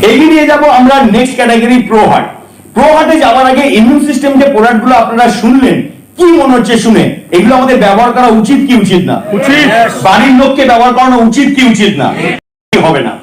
এগিয়ে নিয়ে যাব আমরা next category pro heart. Pro হার্টে যাওয়ার আগে ইমিউন সিস্টেম যে প্রোডাক্টগুলো আপনারা শুনলেন, কি মনে হচ্ছে শুনে? এগুলো আমাদের ব্যবহার করা উচিত কি উচিত না? উচিত। বাড়ির লোককে ব্যবহার করানো উচিত কি উচিত না? হবে না।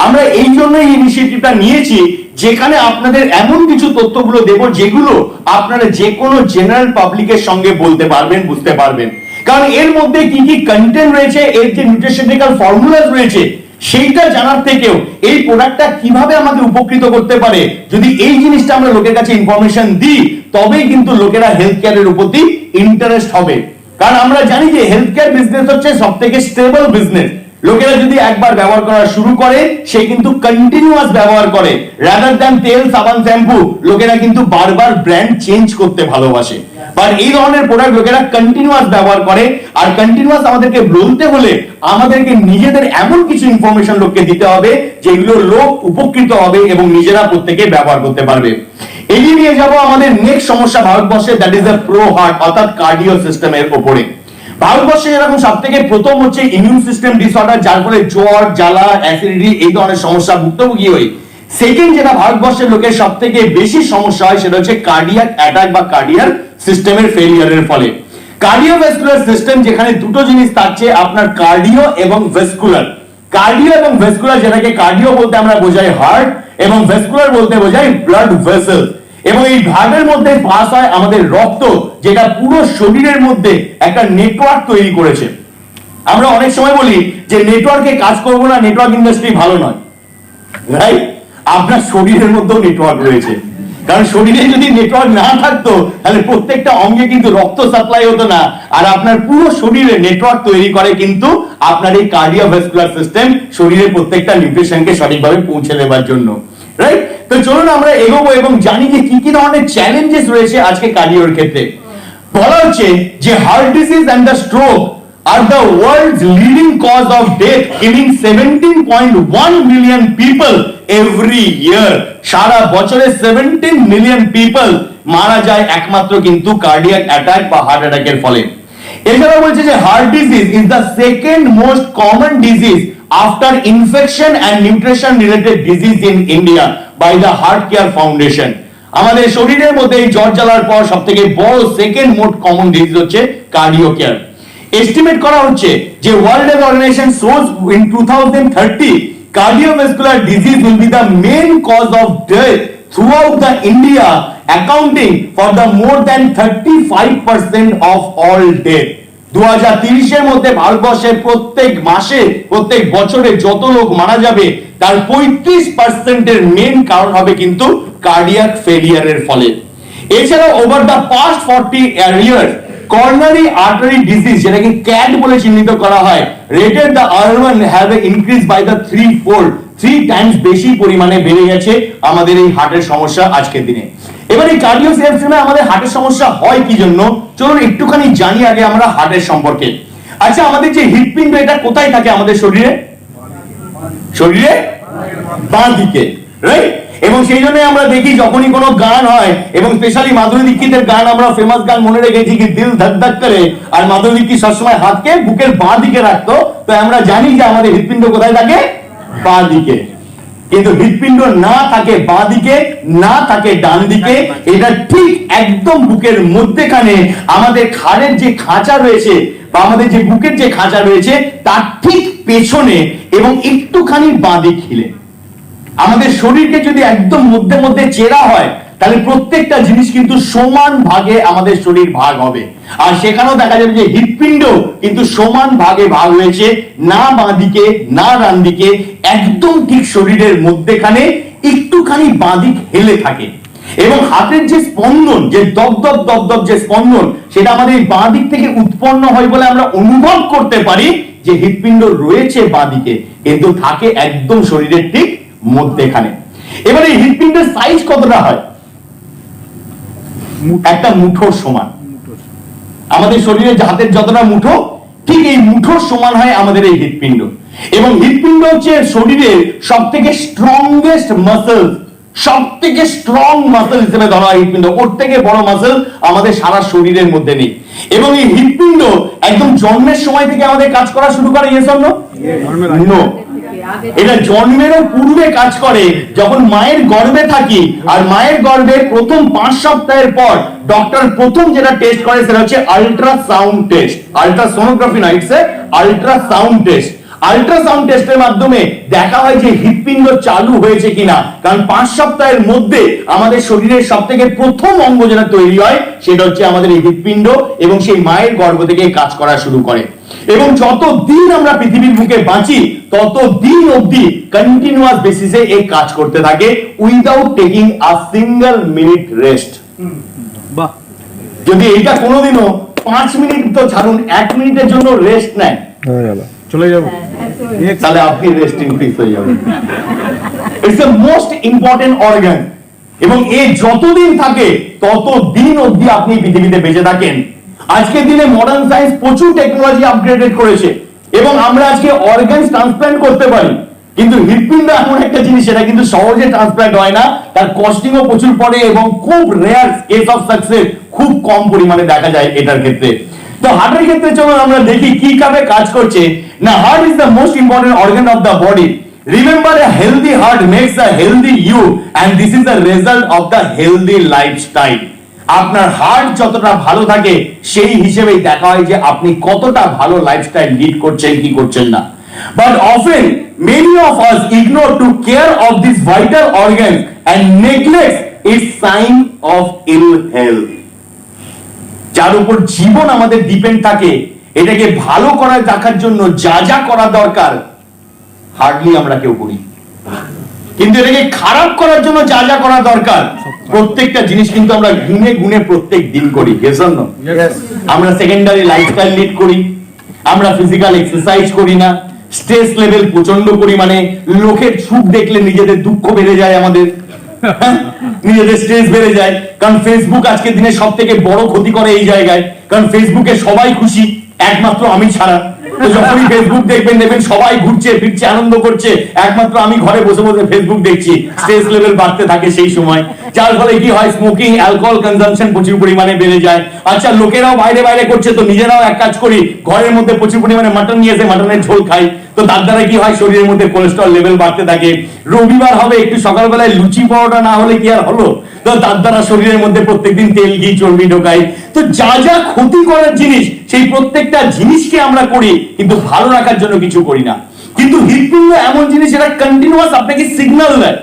আমরা এই জন্যই ইনিশিয়েটিভটা নিয়েছি, যেখানে আপনাদের এমন কিছু তথ্যগুলো দেব যেগুলো আপনারা যে কোনো জেনারেল পাবলিকের সঙ্গে বলতে পারবেন, বুঝতে পারবেন। কারণ এর মধ্যে কি কি কন্টেন্ট রয়েছে, এর যে নিউট্রিশনাল ফর্মুলা রয়েছে, সেইটা জানার থেকেও এই প্রোডাক্টটা কিভাবে আমাকে উপকৃত করতে পারে, যদি এই জিনিসটা আমরা লোকের কাছে ইনফরমেশন দিই, তবেই কিন্তু লোকেরা হেলথ কেয়ারের প্রতি ইন্টারেস্ট হবে। কারণ আমরা জানি যে হেলথ কেয়ার বিজনেস হচ্ছে সবথেকে স্টেবল বিজনেস। লোকেরা যদি একবার ব্যবহার করা শুরু করে, সে কিন্তু কন্টিনিউয়াস ব্যবহার করে, রাদার দ্যান তেল, সাবান, শ্যাম্পু। লোকেরা কিন্তু বারবার ব্র্যান্ড চেঞ্জ করতে ভালোবাসে, বাট এই ধরনের প্রোডাক্ট লোকেরা কন্টিনিউয়াস ব্যবহার করে। আর কন্টিনিউয়াস আমাদেরকে বলতে হলে আমাদেরকে নিজেদের এমন কিছু ইনফরমেশন লোককে দিতে হবে যেগুলো লোক উপকৃত হবে এবং নিজেরা প্রত্যেকে ব্যবহার করতে পারবে। এগিয়ে নিয়ে যাব আমাদের নেক্সট সমস্যা ভারতবর্ষে, that is the pro heart অর্থাৎ কার্ডিও সিস্টেমের উপরে। ভারতবর্ষে এরকম সব থেকে প্রথম হচ্ছে ইমিউন সিস্টেম ডিসঅর্ডার, যার ফলে জ্বর, জ্বালা, অ্যাসিডিটি এই ধরনের সমস্যা ভুক্তভোগী হই। সেকেন্ড যেটা ভারতবর্ষের লোকের সব থেকে বেশি সমস্যা হয়, সেটা হচ্ছে কার্ডিয়াক অ্যাটাক বা কার্ডিয়াক সিস্টেমের ফেলিয়ারের ফলে। কার্ডিওভাস্কুলার সিস্টেম, যেখানে দুটো জিনিস থাকছে আপনার, কার্ডিও এবং ভেসকুলার। কার্ডিও এবং ভেসকুলার, যেটাকে কার্ডিও বলতে আমরা বোঝাই হার্ট এবং ভেসকুলার বলতে বোঝাই ব্লাড ভেসেল। এবং এই ভাগের মধ্যে পাস হয় আমাদের রক্ত, যেটা পুরো শরীরের মধ্যে একটা নেটওয়ার্ক তৈরি করেছে। আমরা অনেক সময় বলি যে নেটওয়ার্কে কাজ করবো না, নেটওয়ার্ক ইন্ডাস্ট্রি ভালো নয়, রাইট? আপনার শরীরের মধ্যেও নেটওয়ার্ক রয়েছে, কারণ শরীরে যদি নেটওয়ার্ক না থাকতো তাহলে প্রত্যেকটা অঙ্গে কিন্তু রক্ত সাপ্লাই হতো না। আর আপনার পুরো শরীরে নেটওয়ার্ক তৈরি করে কিন্তু আপনার এই কার্ডিওভাস্কুলার সিস্টেম, শরীরের প্রত্যেকটা নিউট্রিশনকে সঠিকভাবে পৌঁছে দেওয়ার জন্য, রাইট? তো চলুন আমরা এগোবো এবং জানি যে কি কি ধরনের চ্যালেঞ্জেস রয়েছে আজকে কার্ডিওর ক্ষেত্রে। বলা হচ্ছে যে heart disease and the stroke are the world's leading cause of death, killing 17.1 million people every year. সারা বছরে 17 মিলিয়ন পিপল মারা যায় একমাত্র কিন্তু কার্ডিয়াক অ্যাটাক বা হার্ট অ্যাটাকের ফলে। এছাড়া বলছে যে heart disease is the second most common disease after infection and nutrition related disease in India by the heart care foundation. আমাদের শরীরের মধ্যে এই জ্বর জ্বালার পর সব থেকে বড় সেকেন্ড মোস্ট কমন ডিজিজ হচ্ছে কার্ডিও কেয়ার। এস্টিমেট করা হচ্ছে যে World Health Organization shows in 2030 cardiovascular disease will be the main cause of death throughout the India, accounting for the more than 35% of all death. 2030 এর মধ্যে ভারতবর্ষের প্রত্যেক মাসে, প্রত্যেক বছরে যত লোক মারা যাবে তার 35% এর মেন কারণ হবে কিন্তু কার্ডিয়াক ফেলিয়ারের ফলে। এছাড়া over the past 40 years coronary artery disease, যেটাকে ক্যাড বলে চিহ্নিত করা হয়, rated the urban have increase by the 3 times বেশি পরিমাণে বেড়ে গেছে আমাদের এই হার্টের সমস্যা আজকের দিনে। এবার এই কার্ডিও সিস্টেমে আমাদের হার্টের সমস্যা হয় কি জন্য, চলুন একটুখানি জানি আগে আমরা হার্টের সম্পর্কে। আচ্ছা, আমাদের যে হৃৎপিণ্ড, এটা কোথায় থাকে আমাদের শরীরে? শরীরে বাঁ দিকে, রাইট? এবং সেই জন্য আমরা দেখি যখনই কোনো গান হয়, এবং স্পেশালি মাধুরী দীক্ষিতের গান, আমরা ফেমাস গান মনে রেখেছি কি দিল ধক ধক করে, আর মাধুরী দীক্ষিত সবসময় হাতকে বুকের বাঁ দিকে রাখতো। তো আমরা জানি যে আমাদের হৃৎপিণ্ড কোথায় থাকে? বাঁ দিকে। কিন্তু হৃৎপিণ্ড না থাকে বাঁ দিকে, না থাকে ডান দিকে, এটা ঠিক একদম বুকের মধ্যেখানে আমাদের ঘাড়ের যে খাঁচা রয়েছে বা আমাদের যে বুকের যে খাঁচা রয়েছে তার ঠিক পেছনে এবং একটুখানি বাঁ দিক খিলে। আমাদের শরীরকে যদি একদম মধ্যে মধ্যে চেরা হয় তাহলে প্রত্যেকটা জিনিস কিন্তু সমান ভাগে আমাদের শরীর ভাগ হবে। আর সেখানেও দেখা যাবে যে হৃৎপিণ্ড কিন্তু সমান ভাগে ভাগ হয়েছে, না বাঁ দিকে না ডান দিকে, একদম ঠিক শরীরের মধ্যেখানে একটুখানি বাঁ দিক হেলে থাকে। এবং হাতের যে স্পন্দন, যে দপদপ দপদপ যে স্পন্দন, সেটা আমাদের বাঁ দিক থেকে উৎপন্ন হয় বলে আমরা অনুভব করতে পারি যে হৃৎপিণ্ড রয়েছে বাঁ দিকে, কিন্তু থাকে একদম শরীরের ঠিক মধ্যেখানে। এবারে হৃৎপিণ্ডের সাইজ কতটা হয়? একটা মুঠোর সমান। আমাদের শরীরে হাতের যতটা মুঠো, ঠিক এই মুঠোর সমান হয় আমাদের এই হৃৎপিণ্ড। এবং হৃৎপিণ্ড হচ্ছে শরীরের সব থেকে স্ট্রংগেস্ট মাসেল, সব থেকে স্ট্রং মাসেল হিসেবে ধরা হয় হৃৎপিণ্ড। ওর থেকে বড় মাসেল আমাদের সারা শরীরের মধ্যে নেই। এবং এই হৃৎপিণ্ড একদম জন্মের সময় থেকে আমাদের কাজ করা শুরু করে, ইয়েস অর নো? নো। এটা জন্মেরও পূর্বে কাজ করে, যখন মায়ের গর্ভে থাকি, আর মায়ের গর্ভে প্রথম 5 সপ্তাহের পর ডক্টর প্রথম যেটা টেস্ট করে সেটা হচ্ছে আল্ট্রাসাউন্ড টেস্ট। আল্ট্রাসোনোগ্রাফি না, it's a ultrasound test. Ultrasound টেস্টের মাধ্যমে দেখা হয় যে হৃৎপিণ্ড চালু হয়েছে কিনা, কারণ 5 সপ্তাহের মধ্যে আমাদের শরীরের সবথেকে প্রথম অঙ্গ যেটা তৈরি হয় সেটা হচ্ছে আমাদের এই হৃৎপিণ্ড, এবং সেই মায়ের গর্ভ থেকে কাজ করা শুরু করে। এবং যত দিন আমরা পৃথিবীর বুকে বাঁচি তত দিন অবধি কন্টিনিউয়াস বেসিসে এই কাজ করতে থাকে without taking a single minute rest. বাহ, যদি এইটা কোনোদিনও 5 মিনিট তো ছাড়ুন, 1 মিনিটের জন্য রেস্ট নেয়, চলে যাবো, তাহলে আপনি রেস্ট ইনক্রিজ হয়ে যাবেন। It's the most important organ, এবং এ যতদিন থাকে ততদিন অবধি আপনি পৃথিবীতে বেঁচে থাকেন। আজকের দিনে মডার্ন সায়েন্স প্রচুর টেকনোলজি আপগ্রেডেড করেছে, এবং আমরা আজকে অর্গান ট্রান্সপ্ল্যান্ট করতে পারি, কিন্তু হৃৎপিণ্ড এমন একটা জিনিস সেটা কিন্তু সহজে ট্রান্সপ্ল্যান্ট হয় না, তার কস্টিংও প্রচুর পড়ে, এবং খুব রেয়ার কেস অফ সাকসেস খুব কম পরিমাণে দেখা যায় এটার ক্ষেত্রে। তো হার্টের ক্ষেত্রে চলুন আমরা দেখি কি ভাবে কাজ করছে। না, heart is the most important organ of the body. Remember, a healthy heart makes a healthy you, and this is the result of the healthy lifestyle. আপনার হার্ট যতটা ভালো থাকে সেই হিসেবেই দেখা হয় যে আপনি কতটা ভালো লাইফস্টাইল লিড করছেন কি করছেন না। But often many of us ignore to care of this vital organ and neglect its sign of ill health. যার উপর জীবন আমাদের ডিপেন্ড থাকে, এটাকে ভালো করা দেখার জন্য যা যা করা দরকার হার্ডলি আমরা কেউ করি, কিন্তু এটাকে খারাপ করার জন্য যা যা করা দরকার প্রত্যেকটা জিনিস কিন্তু আমরা গুনে গুনে প্রত্যেক দিন করি। আমরা সেকেন্ডারি লাইফস্টাইল লিড করি, আমরা ফিজিক্যাল এক্সারসাইজ করি না, স্ট্রেস লেভেল প্রচন্ড পরিমাণে, লোকের সুখ দেখলে নিজেদের দুঃখ বেড়ে যায়, আমাদের নিজেদের স্ট্রেস বেড়ে যায়, কারণ ফেসবুক আজকের দিনে সব থেকে বড় ক্ষতি করে এই জায়গায়, কারণ ফেসবুকে সবাই খুশি একমাত্র আমি ছাড়া। তো যখনই ফেসবুক দেখবেন সবাই ঘুরছে ফিরছে আনন্দ করছে, একমাত্র আমি ঘরে বসে বসে ফেসবুক দেখছি, স্ট্রেস লেভেল বাড়তে থাকে সেই সময়। যার ফলে কি হয়, স্মোকিং, অ্যালকোহল কনজাম্পশন প্রচুর পরিমাণে বেড়ে যায়। আচ্ছা, লোকেরাও বাইরে বাইরে করছে, তো নিজেরাও এক কাজ করি, ঘরের মধ্যে প্রচুর পরিমাণে মাটন নিয়ে এসে মাটনের ঝোল খাই, তো তার দ্বারা কি হয়, শরীরের মধ্যে কোলেস্ট্রল লেভেল বাড়তে থাকে। রবিবার হবে, একটু সকালবেলায় লুচি পরোটা না হলে কি আর হলো, তো তার দ্বারা শরীরের মধ্যে প্রত্যেকদিন তেল ঘি চর্বি ঢোকাই। তো যা যা ক্ষতি করার জিনিস সেই প্রত্যেকটা জিনিসকে আমরা করি, কিন্তু ভালো রাখার জন্য কিছু করি না। কিন্তু হৃৎপিণ্ড এমন জিনিস যেটা কন্টিনিউয়াস আপনাকে সিগন্যাল দেয়।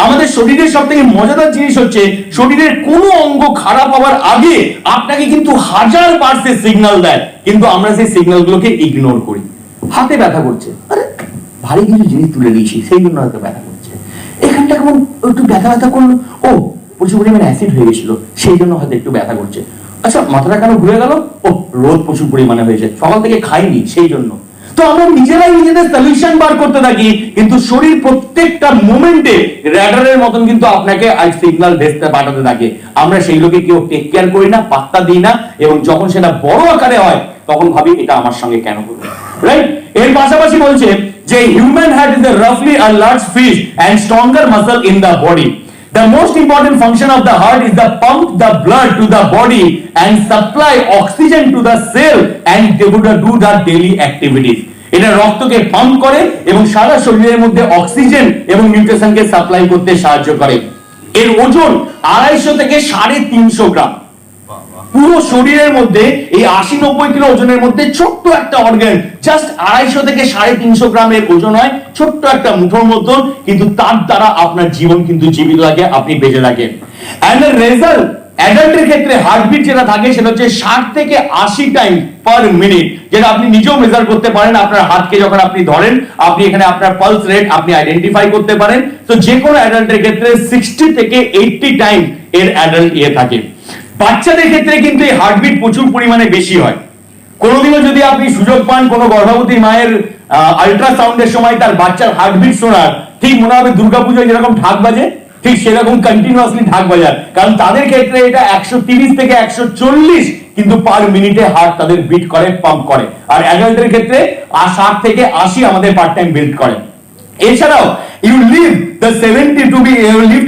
আমাদের শরীরের সব থেকে মজাদার জিনিস হচ্ছে, শরীরের কোনো অঙ্গ খারাপ হওয়ার আগে আপনাকে কিন্তু 1000 সে সিগন্যাল দেয়, কিন্তু আমরা সেই সিগন্যাল গুলোকে ইগনোর করি। হাতে ব্যথা করছে, আরে ভারী কিছু জিনিস তুলে দিয়েছি সেই জন্য হয়তো ব্যথা করছে, এখানটা কেমন একটু ব্যথা ব্যথা করলো, ও প্রচুর পরিমাণে অ্যাসিড হয়ে গেছিল সেই জন্য হয়তো একটু ব্যথা করছে। আচ্ছা, মাথাটা কেন ঘুরে গেল, ও রোদ প্রচুর পরিমাণে হয়েছে, সকাল থেকে খাইনি সেই জন্য। তো আমরা নিজেরাই নিজেদের সলিউশন বার করতে থাকি, কিন্তু শরীর প্রত্যেকটা মোমেন্টে র্যাডারের মতন কিন্তু আপনাকে আজ সিগন্যাল ভেস্তে পাঠাতে থাকে। আমরা সেইগুলোকে কেউ টেক কেয়ার করি না, পাত্তা দিই না, এবং যখন সেটা বড় আকারে হয় তখন ভাবি এটা আমার সঙ্গে কেন হলো, রাইট? এর পাশাপাশি বলছে যে human heart is roughly a large fish and stronger muscle in the body. The most important function of the heart is to pump the blood to the body and supply oxygen to the cell and they would do the daily activities. এটা রক্তকে pump করে এবং সারা শরীরের মধ্যে oxygen এবং নিউট্রিশনকে supply করতে সাহায্য করে। এর ওজন 250 থেকে 350 গ্রাম। পুরো শরীরের মধ্যে এই 80-90 কিলো ওজনের মধ্যে ছোট্ট একটা অর্গান, জাস্ট 250 থেকে 350 গ্রামের ওজন হয়, ছোট্ট একটা মুঠোর মতন, কিন্তু তার দ্বারা আপনার জীবন কিন্তু জীবিত থাকে, আপনি বেঁচে থাকেন। এন্ড এর রেজাল্ট, অ্যাডাল্টের ক্ষেত্রে হার্টবিট যেটা থাকে সেটা হচ্ছে 60 থেকে 80 টাইম পার মিনিট, যেটা আপনি নিজেও মেজার করতে পারেন। আপনার হাতকে যখন আপনি ধরেন, আপনি এখানে আপনার পালস রেট আপনি আইডেন্টিফাই করতে পারেন। তো যে কোনো অ্যাডাল্টের ক্ষেত্রে 60 থেকে 80 টাইম এর অ্যাডাল্ট থাকে। বাচ্চাদের ক্ষেত্রে কিন্তু এই হার্টবিট প্রচুর পরিমাণে বেশি হয়। কোনোদিনও যদি আপনি সুযোগ পান কোনো গর্ভবতী মায়ের আল্ট্রাসাউন্ডের সময় তার বাচ্চার হার্টবিট শোনার, ঠিক মনে হবে দুর্গাপূজায় যেরকম ঢাক বাজে, ঠিক সেরকম কন্টিনিউয়াসলি ঢাক বাজার, কারণ তাদের ক্ষেত্রে এটা 130 থেকে 140 কিন্তু পার মিনিটে হার্ট তাদের বিট করে, পাম্প করে। আর অ্যাডাল্টের ক্ষেত্রে 60 থেকে 80 আমাদের পার টাইম বিট করে। এছাড়াও you live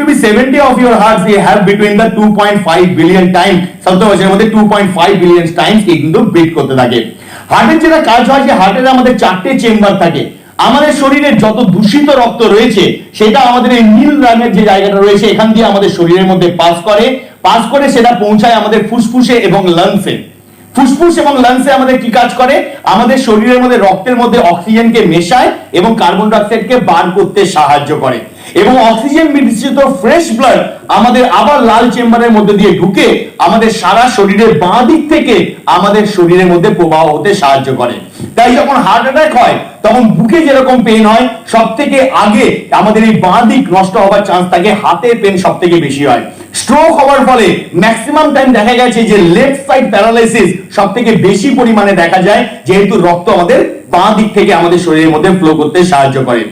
to be 70 of your hearts you have between the 2.5 billion times, 70 বছরের মধ্যে 2.5 billion টাইমস কিন্তু বিট করতে থাকে। হার্টের যেটা কাজ হয় যে হার্টের আমাদের 4টে চেম্বার থাকে। আমাদের শরীরে যত দূষিত রক্ত রয়েছে সেটা আমাদের এই নীল রঙের যে জায়গাটা রয়েছে এখান দিয়ে আমাদের শরীরের মধ্যে পাস করে সেটা পৌঁছায় আমাদের ফুসফুসে এবং লাংসে। ফুসফুস এবং লাংসে আমাদের কি কাজ করে? আমাদের শরীরের মধ্যে রক্তের মধ্যে অক্সিজেনকে মেশায় এবং কার্বন ডাই অক্সাইডকে বার করতে সাহায্য করে এবং অক্সিজেন মিশ্রিত ফ্রেশ ব্লাড আমাদের আবার লাল চেম্বারের মধ্যে দিয়ে ঢুকে আমাদের সারা শরীরের বাঁ দিক থেকে আমাদের শরীরের মধ্যে প্রবাহ হতে সাহায্য করে। তাই যখন হার্ট অ্যাটাক হয় তখন বুকে যেরকম পেন হয়, সব থেকে আগে আমাদের এই বাঁ দিক নষ্ট হওয়ার চান্স থাকে, হাতের পেন সব থেকে বেশি হয়। স্ট্রোক হওয়ার ফলে ম্যাক্সিমাম টাইম দেখা গেছে যে লেফট সাইড প্যারালাইসিস সব থেকে বেশি পরিমাণে দেখা যায়, যেহেতু রক্ত আমাদের বাঁ দিক থেকে আমাদের শরীরের মধ্যে ফ্লো করতে সাহায্য করে।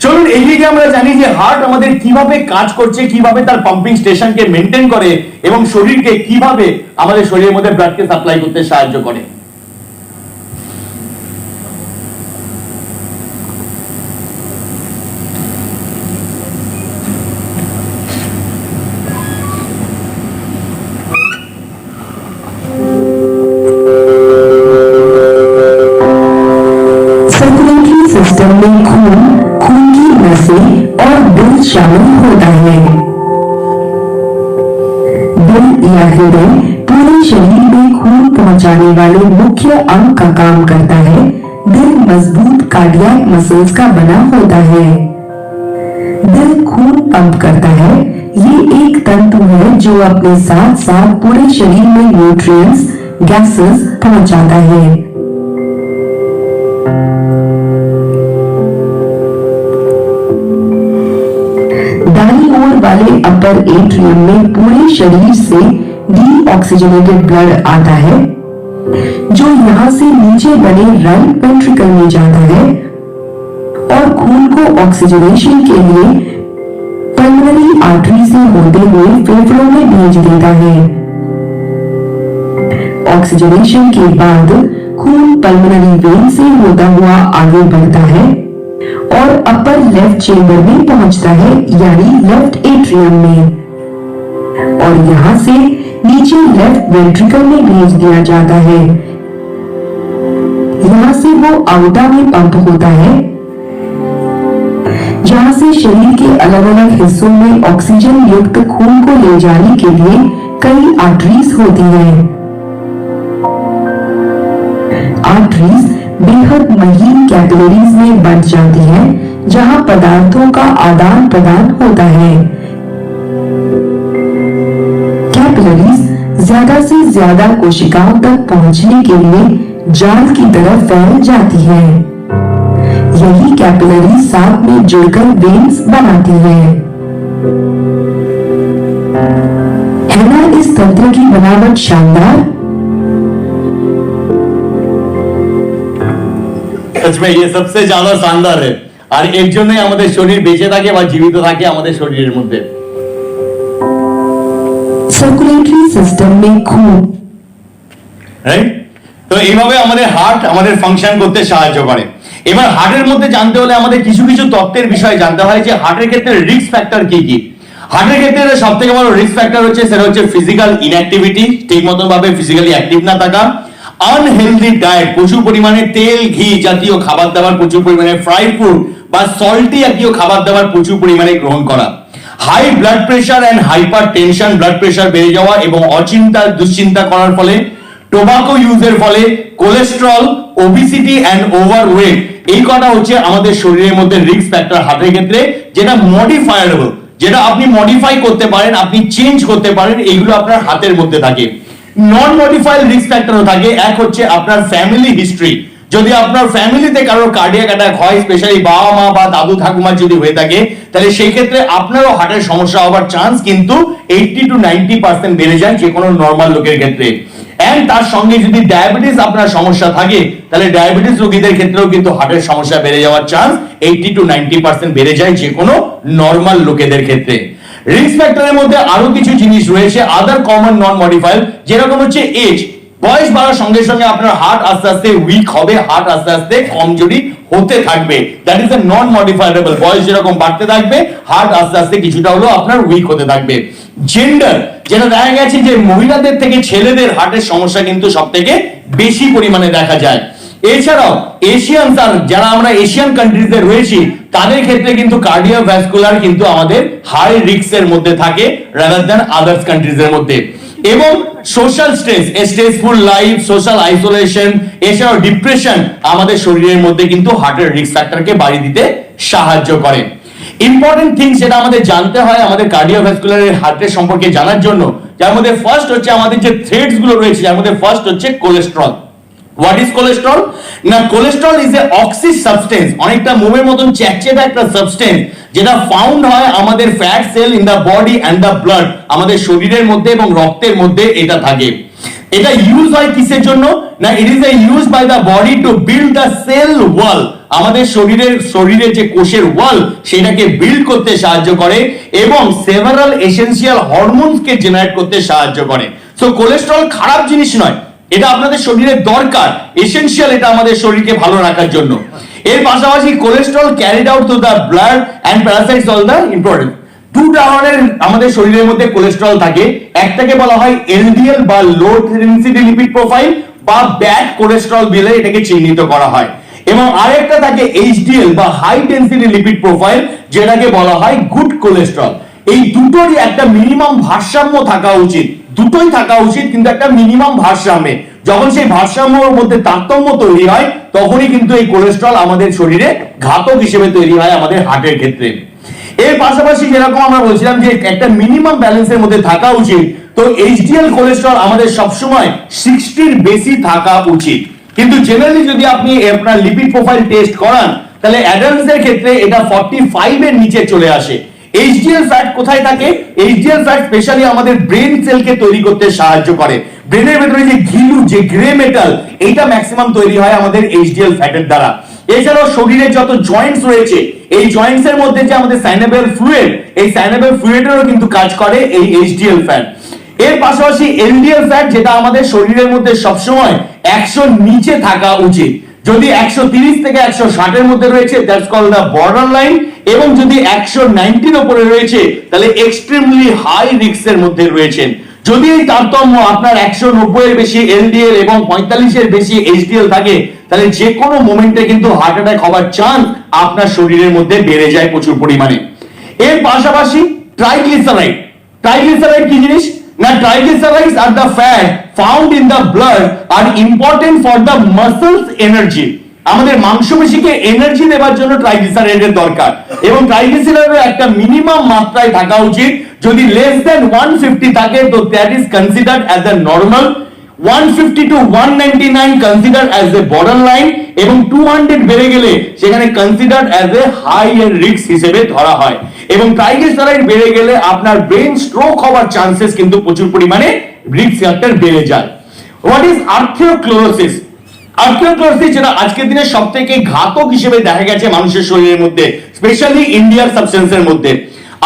চলুন এইদিকে আমরা জানি যে হার্ট আমাদের কিভাবে কাজ করছে, কিভাবে তার পাম্পিং স্টেশনকে মেনটেন করে এবং শরীরকে কিভাবে আমাদের শরীরের মধ্যে ব্লাডকে সাপ্লাই করতে সাহায্য করে। सर्कुलेटरी सिस्टम में खून की नसें और दिल शामिल होता है। दिल या हृदय पूरे शरीर में खून पहुंचाने वाले मुख्य अंग का काम करता है। दिल मजबूत कार्डियक मसल्स का बना होता है। दिल खून पंप करता है। ये एक तंतु है जो अपने साथ साथ पूरे शरीर में न्यूट्रिएंट्स, गैसेस पहुंचाता है। दाईं ओर वाले अपर एट्रियम में पूरे शरीर से डीऑक्सीजनेटेड ब्लड आता है जो यहाँ से नीचे बने राइट वेंट्रिकल में जाता है और खून को ऑक्सीजनेशन के लिए पल्मोनरी आर्टरी से होते हुए फेफड़ों में भेज देता है। ऑक्सीजनेशन के बाद खून पल्मोनरी वेन से होता हुआ आगे बढ़ता है और अपर लेफ्ट चेंबर में पहुंचता है, यानी लेफ्ट एट्रियम में, और यहाँ से नीचे लेफ्ट वेंट्रिकल में भेज दिया जाता है। यहाँ से वो आउटा में पंप होता है, जहाँ से शरीर के अलग अलग हिस्सों में ऑक्सीजन युक्त खून को ले जाने के लिए कई आर्टरीज होती हैं। आर्टरीज बेहद महीन कैपिलरीज में बंट जाती है, जहां पदार्थों का आदान प्रदान होता है। कैपिलरीज ज्यादा से ज्यादा कोशिकाओं तक पहुंचने के लिए जाल की तरह फैल जाती है। यही कैपिलरीज साथ में जुड़कर वेन्स बनाती है ना इस तंत्र की बनावट शानदार? सच में ये सबसे ज्यादा शानदार है আর এর জন্যই আমাদের শরীর বেঁচে থাকে বা জীবিত থাকে আমাদের শরীরের মধ্যে। সার্কুলেটরি সিস্টেম में खून, রাইট? তো এইভাবে আমাদের হার্ট আমাদের ফাংশন করতে সাহায্য করে। এবার হার্টের মধ্যে জানতে হলে আমাদের কিছু কিছু তত্ত্বের বিষয়ে জানতে হয় যে হার্টের ক্ষেত্রে রিস্ক ফ্যাক্টর কি কি। হার্টের ক্ষেত্রে সবথেকে বড় রিস্ক ফ্যাক্টর হচ্ছে সেটা হচ্ছে ফিজিক্যাল ইনঅ্যাক্টিভিটি, ঠিক মতো ভাবে ফিজিক্যালি অ্যাক্টিভ না থাকা, আনহেলদি ডায়েট, প্রচুর পরিমাণে তেল ঘি জাতীয় খাবার দাবার, প্রচুর পরিমাণে ফ্রাইড ফুড বা সল্টি জাতীয় খাবার দাবার প্রচুর পরিমাণে গ্রহণ করা, high blood pressure and hypertension, blood pressure বেড়ে যাওয়া এবং অচিন্তা দুশ্চিন্তা করার ফলে, টোবাকো ইউজের ফলে, কোলেস্টেরল, ওবিসিটি এন্ড ওভারওয়েট, এই কটা হচ্ছে আমাদের শরীরের মধ্যে রিস্ক ফ্যাক্টর হার্টের ক্ষেত্রে, যেটা মডিফায়ারেবল, যেটা আপনি মডিফাই করতে পারেন, আপনি চেঞ্জ করতে পারেন, এগুলো আপনার হাতের মধ্যে থাকে। নন মডিফাইড রিস্ক ফ্যাক্টরও থাকে। এক হচ্ছে আপনার ফ্যামিলি হিস্ট্রি, যদি আপনার ফ্যামিলিতে কারোর কার্ডিয়াক অ্যাটাক হয়, স্পেশালি বাবা মা বা দাদু ঠাকুমার যদি হয়ে থাকে, তাহলে সেই ক্ষেত্রে আপনারও হার্টের সমস্যা হওয়ার চান্স কিন্তু 80 to 90% বেড়ে যায় যে কোনো নরমাল লোকের ক্ষেত্রে। এন্ড তার সঙ্গে যদি ডায়াবেটিস আপনার সমস্যা থাকে, তাহলে ডায়াবেটিস রোগীদের ক্ষেত্রেও কিন্তু হার্টের সমস্যা বেড়ে যাওয়ার চান্স 80 to 90% বেড়ে যায় যে কোনো নরমাল লোকেদের ক্ষেত্রে। রিস্ক ফ্যাক্টরের মধ্যে আরো কিছু জিনিস রয়েছে আদার কমন নন মডিফাইড, যেরকম হচ্ছে এজ। বয়স বাড়ার সঙ্গে সঙ্গে আপনার হার্ট আস্তে আস্তে উইক হবে, হার্ট আস্তে আস্তে কমজোরি হতে থাকবে, দ্যাট ইজ এ নন মডিফাইডেবল। বয়স যেরকম বাড়তে থাকবে, হার্ট আস্তে আস্তে কিছুটা হলেও আপনার উইক হতে থাকবে। জেন্ডার, যেটা দেখা গেছে যে মহিলাদের থেকে ছেলেদের হার্টের সমস্যা কিন্তু সব থেকে বেশি পরিমাণে দেখা যায়। এছাড়াও এশিয়ান যারা আমরা এশিয়ান কান্ট্রিজে রয়েছি তাদের ক্ষেত্রে কিন্তু কার্ডিওভাস্কুলার কিন্তু আমাদের হাই রিস্কের মধ্যে থাকে রাদার দ্যান আদার্স কান্ট্রিজের মধ্যে। এবং social stressful life, social isolation, এছাড়াও ডিপ্রেশন আমাদের শরীরের মধ্যে কিন্তু হার্টের রিস্ক ফ্যাক্টরকে বাড়িয়ে দিতে সাহায্য করে। ইম্পর্টেন্ট থিং সেটা আমাদের জানতে হয় আমাদের কার্ডিওভাস্কুলারের হার্টের সম্পর্কে জানার জন্য, যার মধ্যে ফার্স্ট হচ্ছে আমাদের যে থ্রেডস গুলো রয়েছে, যার মধ্যে ফার্স্ট হচ্ছে কোলেস্টেরল। What is cholesterol? না, কোলেস্টেরল ইজ এ অক্সিড সাবস্টেন্স, অনেকটা মোমের মতন চ্যাটচ্যাটে একটা সাবস্টেন্স যেটা ফাউন্ড হয় আমাদের fat cell in the body and the blood, আমাদের শরীরের মধ্যে এবং রক্তের মধ্যে এটা থাকে। এটা ইউজ হয় কিসের জন্য? না, it is a use by the body to build the cell wall, আমাদের শরীরের যে কোষের ওয়াল সেটাকে বিল্ড করতে সাহায্য করে এবং সেভারাল এসেনশিয়াল হরমোনসকে জেনারেট করতে সাহায্য করে। সো কোলেস্টেরল খারাপ জিনিস নয়, এটা আপনাদের শরীরের দরকার, এসেনশিয়াল, এটা আমাদের শরীরকে ভালো রাখার জন্য। এর পাশাপাশি cholesterol carried out through the blood and parasites all the important. দু ধরনের আমাদের শরীরের মধ্যে কোলেস্টেরল থাকে, একটাকে বলা হয় এলডিএল বা লো ডেনসিটি লিপিড প্রোফাইল বা ব্যাড কোলেস্টেরল বলে এটাকে চিহ্নিত করা হয়, এবং আরেকটা থাকে এইচডিএল বা হাই ডেনসিটি লিপিড প্রোফাইল যেটাকে বলা হয় গুড কোলেস্টেরল। এই দুটোরই একটা মিনিমাম ভারসাম্য থাকা উচিত, দুটোই থাকা উচিত কিন্তু একটা মিনিমাম ভারসাম্যে। যখন সেই ভারসাম্যের মধ্যে তারতম্য তৈরি হয় তখনই কিন্তু এই কোলেস্টেরল আমাদের শরীরে ঘাতক হিসেবে তৈরি হয় আমাদের হার্টের ক্ষেত্রে। এর পাশাপাশি যেরকম আমরা বলছিলাম যে একটা মিনিমাম ব্যালেন্সের মধ্যে থাকা উচিত, তো এইচডিএল কোলেস্টেরল আমাদের সবসময় 60 বেশি থাকা উচিত। কিন্তু জেনারেলি যদি আপনি আপনার লিপিড প্রোফাইল টেস্ট করান তাহলে অ্যাডাল্টসদের ক্ষেত্রে এটা 45 এর নিচে চলে আসে। এইচডিএল ফ্যাট কোথায় থাকে? এইচডিএল ফ্যাট স্পেশালি আমাদের ব্রেন সেলকে তৈরি করতে সাহায্য করে। ব্রেনের ভেতরে যে ঘিলু, যে গ্রে মেটাল, এইটা ম্যাক্সিমাম তৈরি হয় আমাদের এইচডিএল ফ্যাটের দ্বারা। এছাড়াও শরীরের যত জয়েন্টস রয়েছে এই জয়েন্টস এর মধ্যে যে আমাদের সাইনোভিয়াল ফ্লুইড, এই সাইনোভিয়াল ফ্লুইডেরও কিন্তু কাজ করে এই এইচডিএল ফ্যাট। এর পাশাপাশি এলডিএল ফ্যাট যেটা আমাদের শরীরের মধ্যে সবসময় 100 নিচে থাকা উচিত। যদি 130 থেকে 160 এর মধ্যে রয়েছে that's called the border line, এবং যদি 190 এর উপরে রয়েছে তাহলে এক্সট্রিমলি হাই রিস্কের মধ্যে রয়েছেন। যদি এই তারতম্য আপনার 190 এর বেশি এলডিএল এবং 45 এর বেশি এইচডিএল থাকে তাহলে যে কোনো মোমেন্টে কিন্তু হার্ট অ্যাটাক হওয়ার চান্স আপনার শরীরের মধ্যে বেড়ে যায় প্রচুর পরিমাণে। এর পাশাপাশি ট্রাইগ্লিসারাইড, ট্রাইগ্লিসারাইড কি জিনিস? না, triglycerides are the fat found in the blood are important for the muscles energy, আমাদের মাংসপেশিকে এনার্জি দেওয়ার জন্য ট্রাইগ্লিসারাইডের দরকার, এবং ট্রাইগ্লিসারাইডের একটা মিনিমাম মাত্রায় থাকা উচিত। যদি লেস দ্যান 150 থাকে তো that is considered as a normal, 150 to 199 considered as a border line, এবং 200 বেড়ে গেলে সেখানে considered as a high risk হিসেবে ধরা হয়। এবং ট্রাইগ্লিসারাইড বেড়ে গেলে আপনার ব্রেন স্ট্রোক হওয়ার চান্সেস কিন্তু প্রচুর পরিমাণে রিস্ক ফ্যাক্টর বেড়ে যায়। What is আর্থিওক্লোরোসিস? আর্থিওক্লোরোসিস যেটা আজকের দিনে সবথেকে ঘাতক হিসেবে দেখা গেছে মানুষের শরীরের মধ্যে, স্পেশালি ইন্ডিয়ার সাবস্টেন্সের মধ্যে।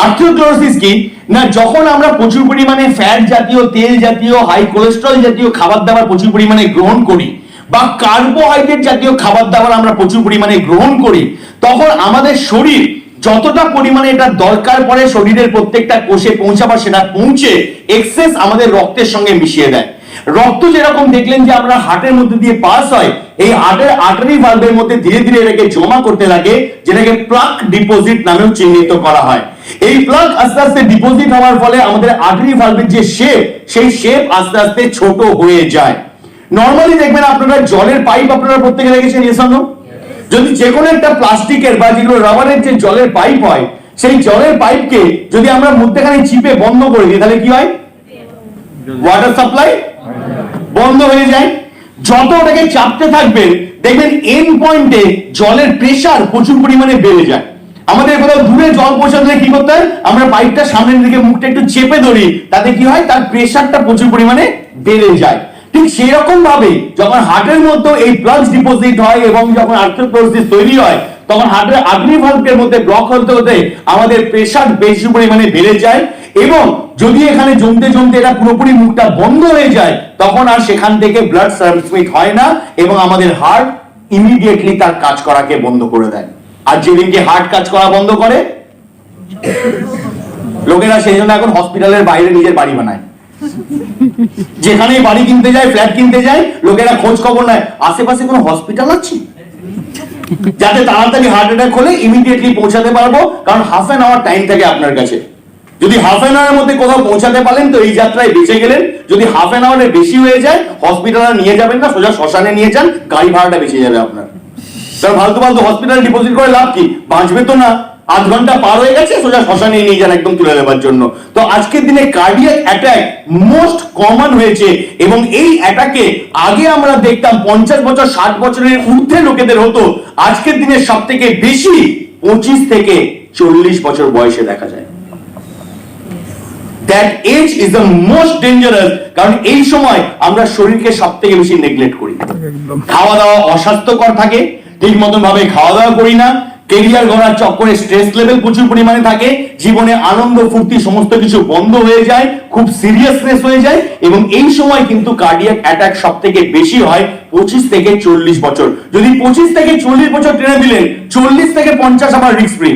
আর্থিওক্লোরোসিস কি? না, যখন আমরা প্রচুর পরিমাণে ফ্যাট জাতীয়, তেল জাতীয়, হাই কোলেস্টেরল জাতীয় খাবার দাবার প্রচুর পরিমাণে গ্রহণ করি বা কার্বোহাইড্রেট জাতীয় খাবার দাবার আমরা প্রচুর পরিমাণে গ্রহণ করি, তখন আমাদের শরীর যতটা পরিমাণে এটা দরকার পড়ে শরীরের প্রত্যেকটা কোষে পৌঁছাবার সেটা পৌঁছে এক্সেস আমাদের রক্তের সঙ্গে মিশিয়ে দেয়। রক্ত যেরকম দেখলেন যে আমরা হার্টের মধ্যে দিয়ে পাস হয়, এই হার্টের আর্টারি ভালভের মধ্যে ধীরে ধীরে এটাকে জমা করতে লাগে, যেটাকে প্লাক ডিপোজিট নামেও চিহ্নিত করা হয়। এই প্লাক আস্তে আস্তে ডিপোজিট হওয়ার ফলে আমাদের আর্টারি ভালভের যে শেপ, সেই শেপ আস্তে আস্তে ছোট হয়ে যায়। নরমালি দেখবেন আপনারা জলের পাইপ আপনারা প্রত্যেকে দেখেছেন, এর সঙ্গে যদি যে কোনো একটা প্লাস্টিকের বা যেগুলো রাবারের যে জলের পাইপ হয়, সেই জলের পাইপকে যদি আমরা মধ্যখানে চিপে বন্ধ করে দিই তাহলে কি হয়? ওয়াটার সাপ্লাই বন্ধ হয়ে যায়। যত ওটাকে চাপতে থাকবেন দেখবেন এন্ড পয়েন্টে জলের প্রেসার প্রচুর পরিমাণে বেড়ে যায়। আমাদের কোথাও দূরে জল পৌঁছাতে কি করতে হয়? আমরা পাইপটা সামনের দিকে মুখটা একটু চেপে ধরি, তাতে কি হয়? তার প্রেসারটা প্রচুর পরিমাণে বেড়ে যায়। ঠিক সেই রকম ভাবে যখন হার্টের মধ্যে এই প্লাগস ডিপোজিট হয় এবং যখন আর্থ্রোক্লোরোসিস তৈরি হয় তখন হার্টের আর্টারি ভালভের মধ্যে ব্লক হতে হতে আমাদের প্রেসার বেশি পরিমাণে বেড়ে যায়, এবং যদি এখানে জমতে জমতে এটা পুরোপুরি মুখটা বন্ধ হয়ে যায় তখন আর সেখান থেকে ব্লাড ট্রান্সমিট হয় না এবং আমাদের হার্ট ইমিডিয়েটলি তার কাজ করাকে বন্ধ করে দেয়। আর যেদিনকে হার্ট কাজ করা বন্ধ করে লোকেরা সেই জন্য এখন হসপিটালের বাইরে নিজের বাড়ি বানায়, যেখানেই বাড়ি কিনতে যায়, ফ্ল্যাট কিনতে যায়, লোকেরা খোঁজ খবর নেয় আশেপাশে কোনো হসপিটাল আছে যাতে তাড়াতাড়ি হার্ট অ্যাটাক হলে ইমিডিয়েটলি পৌঁছাতে পারবো, কারণ হাফ অ্যান আওয়ার টাইম থাকে আপনার কাছে। যদি হাফ অ্যান আওয়ারের মধ্যে কোথাও পৌঁছাতে পারেন তো এই যাত্রায় বেঁচে গেলেন। যদি হাফ অ্যান আওয়ারের বেশি হয়ে যায় হসপিটালে নিয়ে যাবেন না, সোজা শ্মশানে নিয়ে যান, গাড়ি ভাড়াটা বেঁচে যাবে আপনার। কারণ ফালতু ফালতু হসপিটালে ডিপোজিট করে লাভ কি, বাঁচবে তো না। 8 ঘন্টা পার হয়ে গেছে, সোজা শ্মশানে নিয়ে যান একদম তুলে দেওয়ার জন্য। তো আজকের দিনে কার্ডিয়াক অ্যাটাক মোস্ট কমন হয়েছে, এবং এই অ্যাটাকে আগে আমরা দেখতাম 50 বছর 60 বছরের ঊর্ধ্বে লোকেদের হতো, আজকের দিনে সব থেকে বেশি 25 থেকে 40 বছর বয়সে দেখা যায়। That age is the most dangerous, কারণ এই সময় আমরা শরীরকে সব থেকে বেশি নেগলেক্ট করি। খাওয়া দাওয়া অস্বাস্থ্যকর থাকে, ঠিক মতন ভাবে খাওয়া দাওয়া করি না, কেরিয়ার গড়ার চক্করে স্ট্রেস লেভেল প্রচুর পরিমাণে থাকে, জীবনে আনন্দ ফুর্তি সমস্ত কিছু বন্ধ হয়ে যায়, খুব সিরিয়াসনেস হয়ে যায়, এবং এই সময় কিন্তু কার্ডিয়াক অ্যাটাক সব থেকে বেশি হয় 25 থেকে 40 বছর। যদি 25 থেকে 40 বছর টেনে দিলেন, 40 থেকে 50 আবার রিস্ক ফ্রি,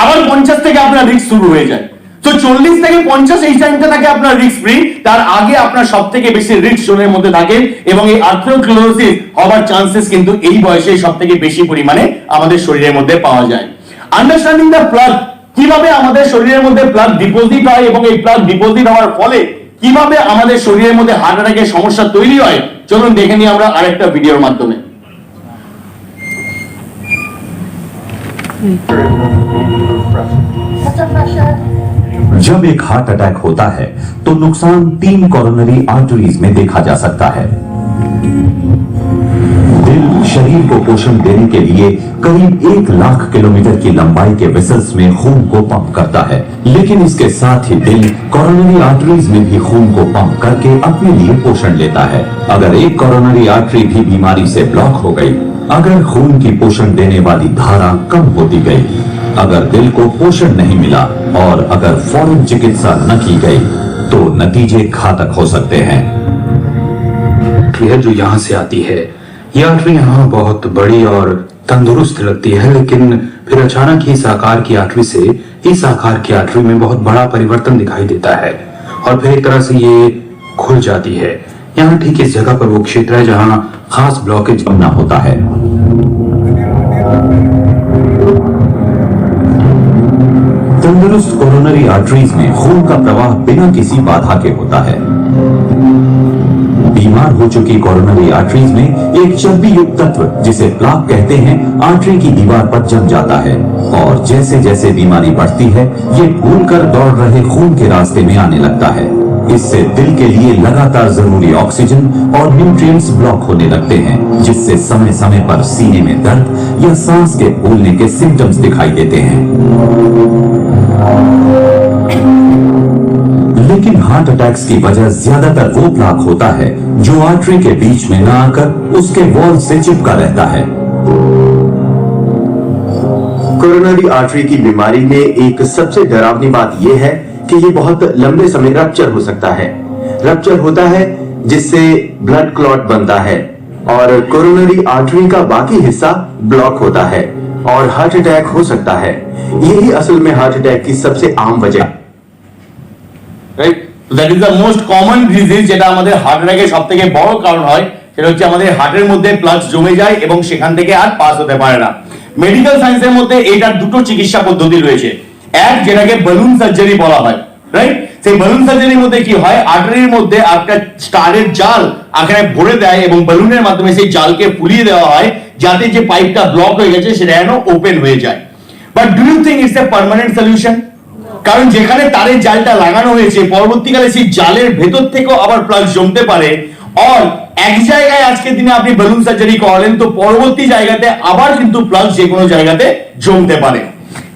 আবার 50 থেকে আপনার রিস্ক শুরু হয়ে যায়। তো 40 থেকে 50 এই টাইমটা থাকে আপনার রিস্ক ফ্রি, তার আগে আপনার সব থেকে বেশি রিস্ক জোনের মধ্যে থাকে, এবং এই আর্থ্রোস্ক্লেরোসিস হওয়ার চান্সেস কিন্তু এই বয়সে সব থেকে বেশি পরিমাণে আমাদের শরীরের মধ্যে পাওয়া যায়। আন্ডারস্ট্যান্ডিং দ্য প্লাগ, কিভাবে আমাদের শরীরের মধ্যে প্লাগ ডিপোজিট হয় এবং এই প্লাগ ডিপোজিট হওয়ার ফলে কিভাবে আমাদের শরীরের মধ্যে হার্ট অ্যাটাকের সমস্যা তৈরি হয়, চলুন দেখে নিই আমরা আরেকটা ভিডিওর মাধ্যমে। जब एक हार्ट अटैक होता है तो नुकसान 3 कोरोनरी आर्टरीज में देखा जा सकता है। दिल शरीर को पोषण देने के लिए करीब 1 लाख किलोमीटर की लंबाई के वेसल्स में खून को पंप करता है, लेकिन इसके साथ ही दिल कोरोनरी आर्टरीज में भी खून को पंप करके अपने लिए पोषण लेता है। अगर एक कोरोनरी आर्टरी भी बीमारी से ब्लॉक हो गई, अगर खून की पोषण देने वाली धारा कम होती गई, अगर दिल को पोषण नहीं मिला और अगर फौरन चिकित्सा न की गई तो नतीजे घातक हो सकते हैं। जो यहाँ से आती है, ये आर्टरी यहाँ बहुत बड़ी और तंदुरुस्त लगती है, लेकिन फिर अचानक ही इस आकार की आर्टरी से इस आकार की आर्टरी में बहुत बड़ा परिवर्तन दिखाई देता है और फिर एक तरह से ये खुल जाती है। यहाँ ठीक इस जगह पर वो क्षेत्र है जहाँ खास ब्लॉकेज बनना होता है। तंदुरुस्त कोरोनरी आर्टरीज में खून का प्रवाह बिना किसी बाधा के होता है। बीमार हो चुकी कोरोनरी आर्टरीज में एक चर्बी युक्त तत्व जिसे प्लाक कहते हैं आर्टरी की दीवार पर जम जाता है, और जैसे जैसे बीमारी बढ़ती है ये भूलकर दौड़ रहे खून के रास्ते में आने लगता है। इससे दिल के लिए लगातार जरूरी ऑक्सीजन और न्यूट्रिएंट्स ब्लॉक होने लगते हैं, जिससे समय समय पर सीने में दर्द या सांस के फूलने के सिम्टम्स दिखाई देते हैं। लेकिन हार्ट अटैक्स की वजह ज्यादातर वो प्लाक होता है जो आर्टरी के बीच में न आकर उसके वॉल से चिपका रहता है। कोरोनरी आर्टरी की बीमारी में एक सबसे डरावनी बात यह है कि ये बहुत लंबे समय रप्चर हो सकता है। रप्चर होता है जिससे ब्लड क्लॉट बनता है और कोरोनरी आर्टरी का बाकी हिस्सा ब्लॉक होता है और हार्ट अटैक हो सकता है। यही असल में हार्ट अटैक की सबसे आम वजह। Right, that is the most common disease, যেটা আমাদের হার্ট অ্যাটাকের সব থেকে বড় কারণ হয়। সেটা হচ্ছে আমাদের হার্টের মধ্যে প্লাগস জমে যায় এবং সেখান থেকে আর পাস হতে পারে না। মেডিকেল সায়েন্সের মধ্যে এটার দুটো চিকিৎসা পদ্ধতি রয়েছে। এক, যেটাকে বালুন সার্জারি বলা হয়, রাইট। সেই বালুন সার্জারির মধ্যে কি হয়, আর্টারির মধ্যে একটা স্টারের জাল আকারে ভরে দেয় এবং বালুনের মাধ্যমে সেই জালকে ফুলিয়ে দেওয়া হয় যাতে যে পাইপটা ব্লক হয়ে গেছে সেটা যেন ওপেন হয়ে যায়। But do you think it's a permanent solution? কারণ যেখানে তারের জালটা লাগানো হয়েছে পরবর্তীকালে সেই জালের ভেতর থেকেও আবার প্লাগ জমতে পারে, আর এক জায়গায় আজকের দিনে আপনি বেলুন সার্জারি করালেন তো পরবর্তী জায়গাতে আবার কিন্তু প্লাগ যে কোনো জায়গাতে জমতে পারে।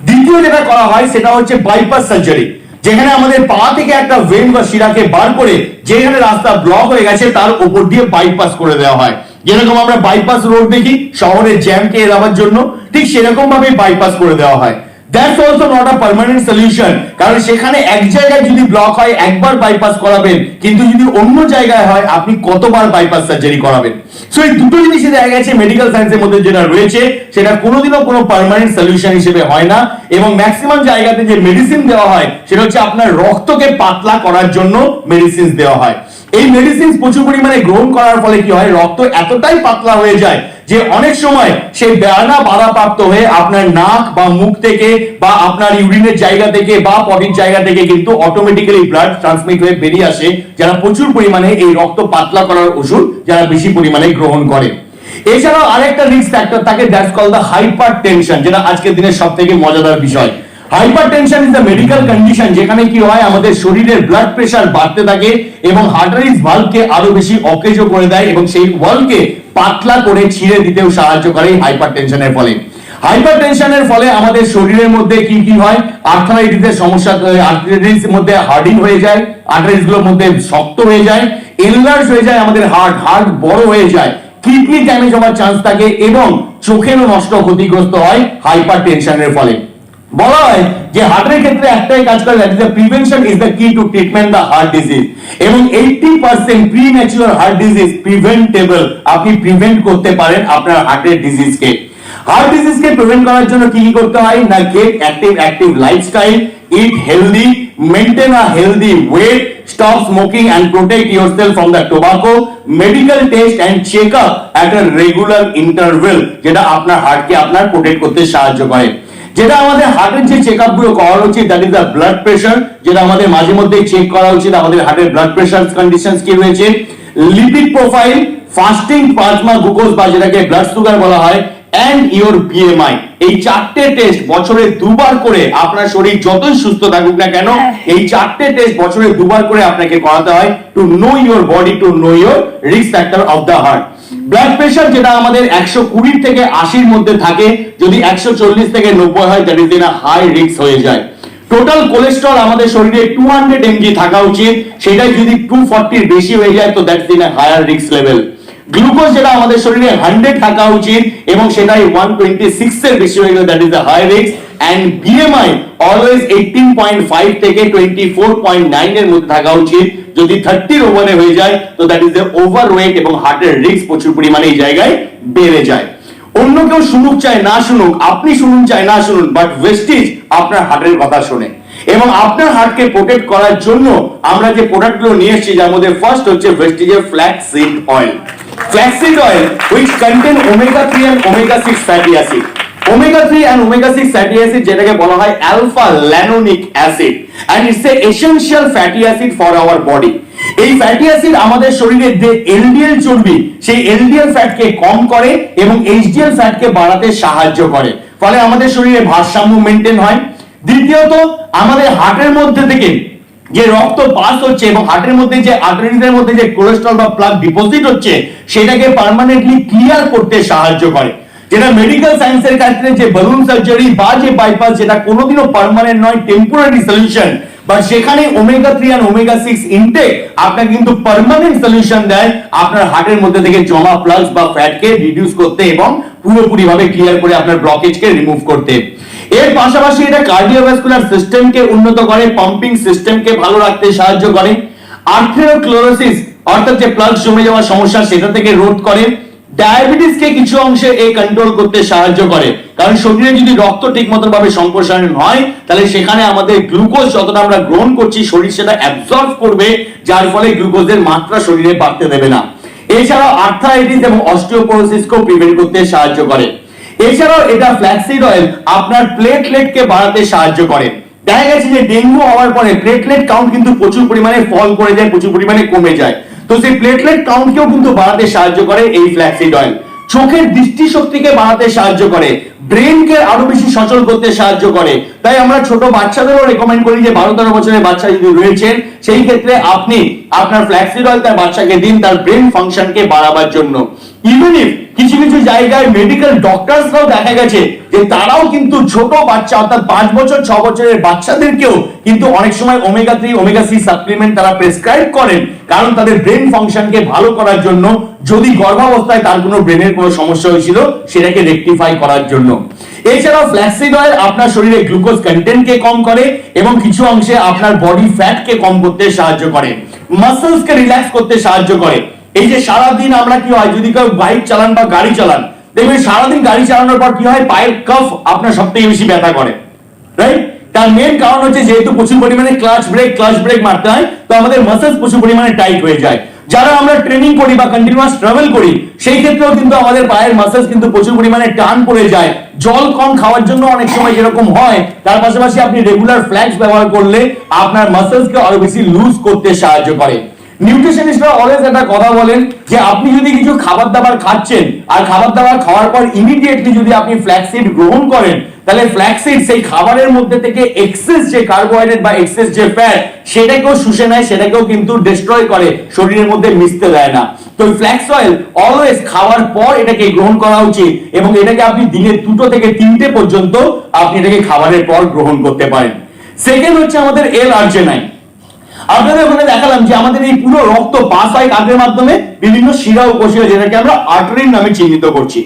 দ্বিতীয় যেটা করা হয় সেটা হচ্ছে বাইপাস সার্জারি, যেখানে আমাদের পা থেকে একটা ভেন বা শিরাকে বার করে যেখানে রাস্তা ব্লক হয়ে গেছে তার উপর দিয়ে বাইপাস করে দেওয়া হয়। যেরকম আমরা বাইপাস রোড দেখি শহরের জ্যামকে এড়াবার জন্য, ঠিক সেরকম ভাবে বাইপাস করে দেওয়া হয়। That's also not a permanent solution, কারণ সেখানে এক জায়গায় যদি ব্লক হয় একবার বাইপাস করাবেন, কিন্তু যদি অন্য জায়গায় হয় আপনি কতবার বাইপাস সার্জারি করাবেন। সো এই দুটো জিনিসের জায়গা আছে মেডিকেল সায়েন্সের মধ্যে যেটা রয়েছে সেটা কোনোদিনও কোনো পার্মানেন্ট সলিউশন হিসেবে হয় না, এবং ম্যাক্সিমাম জায়গাতে যে মেডিসিন দেওয়া হয় সেটা হচ্ছে আপনার রক্তকে পাতলা করার জন্য মেডিসিন দেওয়া হয়। এই মেডিসিন প্রচুর পরিমাণে গ্রহণ করার ফলে কি হয়, রক্ত এতটাই পাতলা হয়ে যায় যে অনেক সময় সেই বেয়ানা বাধাপ্রাপ্ত হয়ে আপনার নাক বা মুখ থেকে বা আপনার ইউরিনের জায়গা থেকে বা পটির জায়গা থেকে কিন্তু অটোমেটিক্যালি ব্লাড ট্রান্সমিট হয়ে বেরিয়ে আসে, যারা প্রচুর পরিমাণে এই রক্ত পাতলা করার ওষুধ যারা বেশি পরিমাণে গ্রহণ করে। এছাড়াও আরেকটা রিস্ক ফ্যাক্টর থাকে, দ্যাটস কল্ড দ্য হাইপারটেনশন, যেটা আজকের দিনের সবথেকে মজাদার বিষয়। Hypertension is the medical condition যেখানে কি হয় আমাদের শরীরের ব্লাড প্রেশার বাড়তে থাকে এবং আর্টারিজ ভালভকে আরো বেশি অকেজো করে দেয় এবং সেই ভালভকে পাতলা করে ছিঁড়ে দিতেও সাহায্য করে হাইপারটেনশনের ফলে। হাইপারটেনশনের ফলে আমাদের শরীরের মধ্যে কি কি হয়, আর্থারাইটিসের সমস্যা, আর্টারিজ মধ্যে হার্ডিং হয়ে যায়, আর্টারিজ গুলোর মধ্যে শক্ত হয়ে যায়, এনলার্জ হয়ে যায় আমাদের হার্ট বড় হয়ে যায়, কিডনি ড্যামেজ হওয়ার চান্স থাকে এবং চোখেরও নষ্ট ক্ষতিগ্রস্ত হয় হাইপারটেনশনের ফলে। বলা হয় যে হার্টের ক্ষেত্রে একটাই কাজ করে, that is the prevention is the key to treatment the heart disease, এবং 80% প্রিম্যাচিউর হার্ট ডিজিজ প্রিভেন্টেবল, আপনি প্রিভেন্ট করতে পারেন আপনার হার্টের ডিজিজকে। হার্ট ডিজিজকে প্রিভেন্ট করার জন্য কি কি করতে হয় না, get active lifestyle, eat healthy, maintain a healthy weight, stop smoking and protect yourself from the tobacco, medical test and check up at a regular interval, যেটা আপনার হার্টকে আপনার প্রোটেক্ট করতে সাহায্য করে। যেটা আমাদের হার্টের যে চেকআপ গুলো করা উচিত, that is the blood pressure, যেটা আমাদের মাঝে মধ্যে চেক করা উচিত আমাদের হার্টের ব্লাড প্রেশার কন্ডিশনস কি রয়েছে, lipid profile, fasting plasma glucose বা যেটাকে ব্লাড সুগার বলা হয়, এন্ড ইওর বিএমআই। এই চারটে টেস্ট বছরে দুবার করে, আপনার শরীর যতই সুস্থ থাকুক না কেন এই চারটে টেস্ট বছরে দুবার করে আপনাকে করাতে হয় to know your body, to know your risk factor of the heart. Blood pressure যেটা আমাদের 120 থেকে 80 এর মধ্যে থাকে, যদি 140 থেকে 90 হয় that is in a high risk হয়ে যায়। টোটাল কোলেস্টেরল আমাদের শরীরে 200 mg থাকা উচিত, সেটাই যদি 240 এর বেশি হয়ে যায় তো that's in a higher risk level. Glucose যেটা আমাদের শরীরে 100 থাকা উচিত এবং সেটাই 126 এর বেশি হয়ে গেলে that is a high risk. And BMI always 18.5 থেকে 24.9 এর মধ্যে থাকা উচিত, যদি 30 এর ওভারে হয়ে যায় তো দ্যাট ইজ এ ওভারওয়েট এবং হার্টের রিস্ক প্রচুর পরিমাণে এই জায়গায় বেড়ে যায়। অন্য কেউ শুনুক চাই না শুনুক, আপনি শুনুন চাই না শুনুন, বাট ওয়েস্টিজ আপনার হার্টের কথা শোনে, এবং আপনার হার্টকে প্রোটেক্ট করার জন্য আমরা যে প্রোডাক্টগুলো নিয়ে এসেছি যার মধ্যে ফার্স্ট হচ্ছে ওয়েস্টিজের flaxseed oil. Flaxseed oil which contain omega 3 and omega 6 fatty acid. Omega 3 and omega 6 fatty acid যেটাকে বলা হয় alpha lanolinic acid and it's a essential fatty acid for our body. এই ফ্যাটি অ্যাসিড আমাদের শরীরে যে LDL চর্বি সেই LDL ফ্যাটকে কম করে এবং এইচডিএল ফ্যাটকে বাড়াতে সাহায্য করে, ফলে আমাদের শরীরে ভারসাম্য মেইনটেইন হয়। দ্বিতীয়ত আমাদের হার্টের মধ্যে থেকে যে রক্ত পাস হচ্ছে এবং হার্টের মধ্যে যে আর্টারিজের মধ্যে যে কোলেস্টেরল বা প্লাক ডিপোজিট হচ্ছে সেটাকে পার্মানেন্টলি ক্লিয়ার করতে সাহায্য করে, যেটা মেডিকেল সায়েন্সের ক্ষেত্রে যে বালুন সার্জারি বা যে বাইপাস যেটা কোনোদিনও পার্মানেন্ট নয়, টেম্পোরারি সলিউশন, বাট সেখানে ওমেগা 3 আর ওমেগা 6 ইনটেক আপনাকে কিন্তু পার্মানেন্ট সলিউশন দেয় আপনার হার্টের মধ্যে থেকে জমা প্লাগস বা ফ্যাটকে রিডিউস করতে এবং পুরোপুরি ভাবে ক্লিয়ার করে আপনার ব্লকেজকে রিমুভ করতে। এর পাশাপাশি এটা কার্ডিওভাস্কুলার সিস্টেমকে উন্নত করে, পাম্পিং সিস্টেমকে ভালো রাখতে সাহায্য করে, আর্টেরিওস্ক্লেরোসিস অর্থাৎ যে প্লাগ জমে যাওয়ার সমস্যা সেটা থেকে রোধ করে, ডায়াবেটিসকে কিছু অংশে এই কন্ট্রোল করতে সাহায্য করে, কারণ শরীরে যদি রক্ত ঠিকমতো ভাবে সম্প্রসারণ হয় তাহলে সেখানে আমাদের গ্লুকোজ যতটা আমরা গ্রহণ করছি শরীর সেটা অ্যাবজর্ব করবে, যার ফলে গ্লুকোজের মাত্রা শরীরে বাড়তে দেবে না। এছাড়াও আর্থ্রাইটিস এবং অস্টিওপোরোসিসকেও প্রিভেন্ট করতে সাহায্য করে। এছাড়াও এটা ফ্ল্যাক্সিড অয়েল আপনার প্লেটলেটকে বাড়াতে সাহায্য করে। দেখা গেছে যে ডেঙ্গু হওয়ার পরে প্লেটলেট কাউন্ট কিন্তু প্রচুর পরিমাণে ফল করে যায়, প্রচুর পরিমাণে কমে যায়, তো সেই প্লেটলেট কাউন্টকেও কিন্তু বাড়াতে সাহায্য করে এই ফ্ল্যাক্সিড অয়েল। চোখের দৃষ্টিশক্তিকে বাড়াতে সাহায্য করে, ব্রেনকে আরো বেশি সচল করতে সাহায্য করে। তাই আমরা ছোট বাচ্চাদেরও রেকমেন্ড করি যে 12-13 বছরের বাচ্চা যদি রয়েছেন সেই ক্ষেত্রে আপনি আপনার ফ্ল্যাক্সিড অয়েল তার বাচ্চাকে দিন তার ব্রেন ফাংশনকে বাড়াবার জন্য। ইভেন ইফ কিছু কিছু জায়গায় মেডিকেল ডক্টরসরাও দেখা গেছে যে তারাও কিন্তু ছোট বাচ্চা অর্থাৎ 5 বছর 6 বছরের বাচ্চাদেরকেও কিন্তু অনেক সময় ওমেগা 3 ওমেগা 6 সাপ্লিমেন্ট তারা প্রেসক্রাইব করেন, কারণ তাদের ব্রেন ফাংশনকে ভালো করার জন্য, যদি গর্ভাবস্থায় তার কোনো ব্রেনের কোনো সমস্যা হয়েছিল সেটাকে রেকটিফাই করার জন্য। এছাড়াও ফ্ল্যাক্সিড অয়েল আপনার শরীরে গ্লুকোজ কন্টেন্ট কে কম করে এবং কিছু অংশে আপনার বডি ফ্যাট কে কম করতে সাহায্য করে, মাসলস কে রিল্যাক্স করতে সাহায্য করে। এই যে সারাদিন আমরা কি হয়, যদি কেউ বাইক চালান বা গাড়ি চালান, দেখবেন সারাদিন গাড়ি চালানোর পর কি হয়, পায়ের কাফ আপনার সবথেকে বেশি ব্যথা করে, রাইট? তার মেন কারণ হচ্ছে যেহেতু প্রচুর পরিমাণে ক্লাচ ব্রেক মারতে হয়, তো আমাদের মাসলস প্রচুর পরিমাণে টাইট হয়ে যায়। যারা আমরা ট্রেনিং করি বা কন্টিনিউয়াস ট্রাভেল করি, সেই ক্ষেত্রেও কিন্তু আমাদের পায়ের মাসলস কিন্তু প্রচুর পরিমাণে টান পড়ে যায়। জল কম খাওয়ার জন্য অনেক সময় যেরকম হয়, তার পাশাপাশি আপনি রেগুলার ফ্ল্যাক্স ব্যবহার করলে আপনার মাসলসকে আরো বেশি লুজ করতে সাহায্য করে। নিউট্রিশনিস্টরা অলওয়েজ একটা কথা বলেন যে আপনি যদি কিছু খাবার দাবার খাচ্ছেন আর খাবার দাবার খাওয়ার পর ইমিডিয়েটলি যদি আপনি ফ্ল্যাক্সিড গ্রহণ করেন, তাহলে ফ্ল্যাক্সিড সেই খাবারের মধ্যে থেকে এক্সেস যে কার্বোহাইড্রেট বা এক্সেস যে ফ্যাট সেটাকেও শুষে নেয়, সেটাকেও কিন্তু ডিস্ট্রয় করে, শরীরের মধ্যে মিশতে দেয় না। তো ফ্ল্যাক্স অয়েল অলওয়েজ খাওয়ার পর এটাকে গ্রহণ করা উচিত এবং এটাকে আপনি দিনে 2 থেকে 3টে পর্যন্ত আপনি এটাকে খাবারের পর গ্রহণ করতে পারেন। সেকেন্ড হচ্ছে আমাদের L-আর্জিনাইন। আপনাদের ওখানে দেখালাম যে আমাদের এই পুরো রক্ত পাস হয় কাদের মাধ্যমে, বিভিন্ন শিরা উপশিরা, যেটাকে আমরা আর্টারি নামে চিহ্নিত করছি।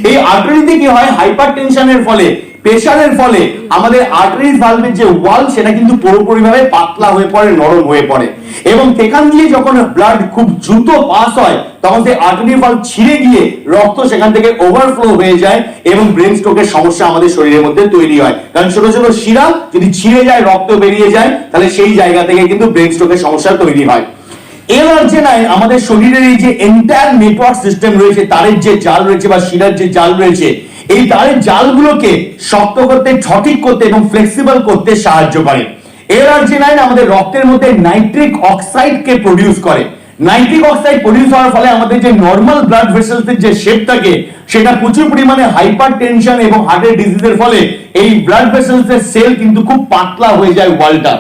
এই আর্টারিতে কি হয়, হাইপারটেনশনের ফলে, প্রেসারের ফলে আমাদের আর্টারিজ ভালভের যে ওয়াল সেটা কিন্তু পুরোপুরিভাবে পাতলা হয়ে পড়ে, নরম হয়ে পড়ে এবং সেখান দিয়ে যখন ব্লাড খুব দ্রুত পাস হয় তখন সেই আর্টারি ভালভ ছিঁড়ে গিয়ে রক্ত সেখান থেকে ওভারফ্লো হয়ে যায় এবং ব্রেন স্ট্রোকের সমস্যা আমাদের শরীরের মধ্যে তৈরি হয়। কারণ ছোট ছোট শিরা যদি ছিঁড়ে যায়, রক্ত বেরিয়ে যায়, তাহলে সেই জায়গা থেকে কিন্তু ব্রেন স্ট্রোকের সমস্যা তৈরি হয়। L-আর্জিনাইন আমাদের শরীরের এই যে এন্টায়ার নেটওয়ার্ক সিস্টেম রয়েছে, তারের যে জাল রয়েছে বা শিরার যে জাল রয়েছে, এই তারের জালগুলোকে শক্ত করতে, সঠিক করতে এবং ফ্লেক্সিবল করতে সাহায্য করে। L-আর্জিনাইন আমাদের রক্তের মধ্যে নাইট্রিক অক্সাইড কে প্রডিউস করে। নাইট্রিক অক্সাইড প্রডিউস হওয়ার ফলে আমাদের যে নরমাল ব্লাড ভেসেলসের যে শেপ থাকে সেটা প্রচুর পরিমাণে হাইপারটেনশন এবং হার্টের ডিজিজের ফলে এই ব্লাড ভেসেলসের সেল কিন্তু খুব পাতলা হয়ে যায় ওয়ালটা।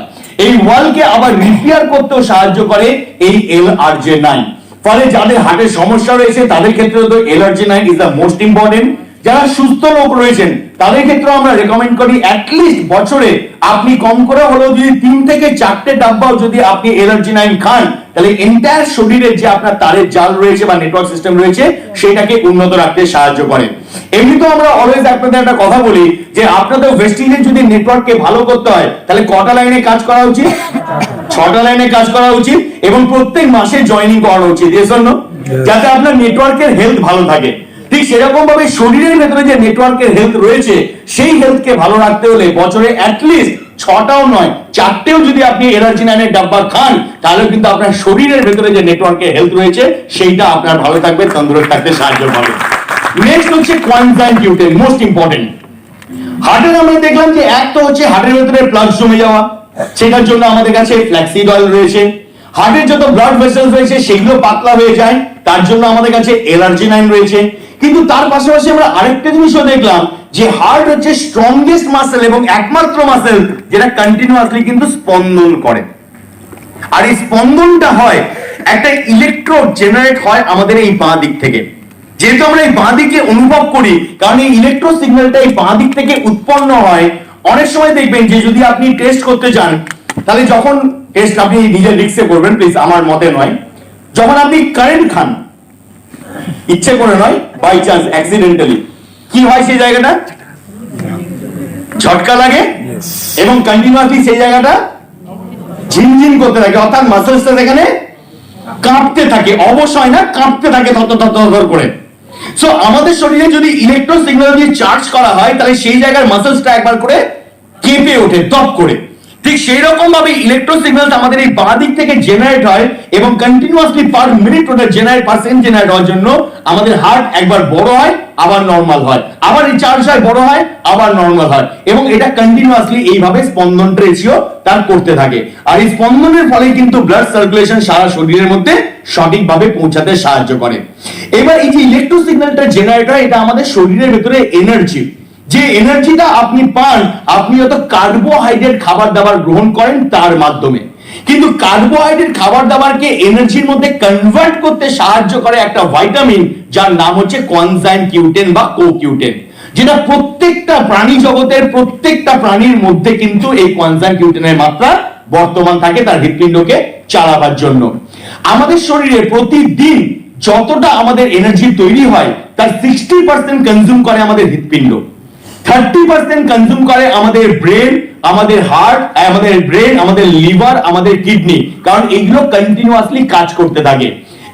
এই ওয়ালকে আবার রিপেয়ার করতেও সাহায্য করে এই L-আর্জিনাইন। ফলে যাদের হার্টের সমস্যা রয়েছে তাদের ক্ষেত্রে তো L-আর্জিনাইন ইজ দ্য মোস্ট ইম্পর্টেন্ট। যারা সুস্থ লোক রয়েছেন তাদের ক্ষেত্রে আমরা রেকমেন্ড করি অ্যাটলিস্ট বছরে আপনি কম করে হলেও যদি 3 থেকে 4টে ডাব্বাও যদি আপনি L-আর্জিনাইন খান, তাহলে এন্টায়ার শরীরের যে আপনার তারের জাল রয়েছে বা নেটওয়ার্ক সিস্টেম রয়েছে সেটাকে উন্নত রাখতে সাহায্য করে। এমনি তো আমরা অলওয়েজ আপনাদের একটা কথা বলি যে আপনাদের ভেস্টিজের যদি নেটওয়ার্ককে ভালো করতে হয় তাহলে কটা লাইনে কাজ করা উচিত? 6টা লাইনে কাজ করা উচিত এবং প্রত্যেক মাসে জয়েনিং করানো উচিত, যাতে আপনার নেটওয়ার্কের হেলথ ভালো থাকে। ঠিক সেরকম ভাবে শরীরের ভেতরে যে নেটওয়ার্কের হেলথ রয়েছে সেই হেলথকে ভালো রাখতে হলে বছরে অ্যাটলিস্ট 6টাও নয় 4টেও যদি আপনি L-আর্জিনাইনের ডাব্বা খান, তাহলে কিন্তু আপনার শরীরের ভেতরে যে নেটওয়ার্কের হেলথ রয়েছে সেইটা আপনার ভালো থাকবে, তন্দুরস্ত থাকতে সাহায্য করবে। নেক্সট হচ্ছে কোয়ানজাইন কিউটেন, মোস্ট ইম্পর্টেন্ট। হার্টের আমরা দেখলাম যে এক তো হচ্ছে হার্টের ভেতরে প্লাগ জমে যাওয়া, সেটার জন্য আমাদের কাছে ফ্ল্যাক্সিড অয়েল রয়েছে। হার্টের যত ব্লাড ভেসেলস রয়েছে সেগুলো পাতলা হয়ে যায়, তার জন্য আমাদের কাছে L-আর্জিনাইন রয়েছে। কিন্তু তার পাশাপাশি আমরা আরেকটা জিনিসও দেখলাম যে হার্ট হচ্ছে স্ট্রংগেস্ট মাসেল এবং একমাত্র মাসেল যেটা কন্টিনিউয়াসলি কিন্তু স্পন্দন করে। আর এই স্পন্দনটা হয় একটা ইলেকট্রোড জেনারেট হয় আমাদের এই বাঁ দিক থেকে। যেহেতু আমরা এই বাঁ দিকে অনুভব করি, কারণ এই ইলেকট্রো সিগন্যালটা এই বাঁ দিক থেকে উৎপন্ন হয়। অনেক সময় দেখবেন যে যদি আপনি টেস্ট করতে যান, তাহলে যখন টেস্ট আপনি নিজের রিস্কে করবেন, প্লিজ, আমার মতে নয়, যখন আপনি কারেন্ট খান, ইচ্ছে করে নয়, বাই চান্স অ্যাক্সিডেন্টালি, কি হয় সেই জায়গাটা ঝটকা লাগে এবং কন্টিনিউয়াসলি সেই জায়গাটা ঝিনঝিন করতে থাকে, অর্থাৎ মাসলসটা সেখানে কাঁপতে থাকে, অবশ্যই না, কাঁপতে থাকে থর করে। সো আমাদের শরীরে যদি ইলেকট্রো সিগন্যাল দিয়ে চার্জ করা হয় তাহলে সেই জায়গার মাসলসটা একবার করে কেঁপে ওঠে, দপ করে। ঠিক সেই রকম ভাবে ইলেকট্রো সিগন্যাল আমাদের এই বাঁ দিক থেকে জেনারেট হয় এবং কন্টিনিউয়াসলি পার মিনিট ওটা জেনারেট, পার সেকেন্ড জেনারেট হওয়ার জন্য আমাদের হার্ট একবার বড় হয়, আবার নরমাল হয়, আবার এই চার্জ হয়, বড় হয়, আবার নরমাল হয় এবং এটা কন্টিনিউয়াসলি এইভাবে স্পন্দন রেশিও তার করতে থাকে। আর এই স্পন্দনের ফলে কিন্তু ব্লাড সার্কুলেশন সারা শরীরের মধ্যে সঠিকভাবে পৌঁছাতে সাহায্য করে। এবার এই যে ইলেকট্রো সিগন্যালটা জেনারেট হয়, এটা আমাদের শরীরের ভেতরে এনার্জি, যে এনার্জিটা আপনি পান আপনি যত কার্বোহাইড্রেট খাবার দাবার গ্রহণ করেন তার মাধ্যমে। কিন্তু কার্বোহাইড্রেট খাবার দাবারকে এনার্জির মধ্যে কনভার্ট করতে সাহায্য করে একটা ভাইটামিন যার নাম হচ্ছে কোয়ানজাইন কিউটেন বা কোকিউটেন, যেটা প্রত্যেকটা প্রাণী জগতের প্রত্যেকটা প্রাণীর মধ্যে কিন্তু এই কোয়ানজাইন কিউটেনের মাত্রা বর্তমান থাকে তার হৃৎপিণ্ডকে চালাবার জন্য। আমাদের শরীরে প্রতিদিন যতটা আমাদের এনার্জি তৈরি হয় তার 60% কনজিউম করে আমাদের হৃৎপিণ্ড। 30% কনজিউম করে আমাদের ব্রেন, আমাদের হার্ট, আমাদের লিভার, আমাদের কিডনি, কারণ এগুলো কন্টিনিউয়াসলি কাজ করতে থাকে।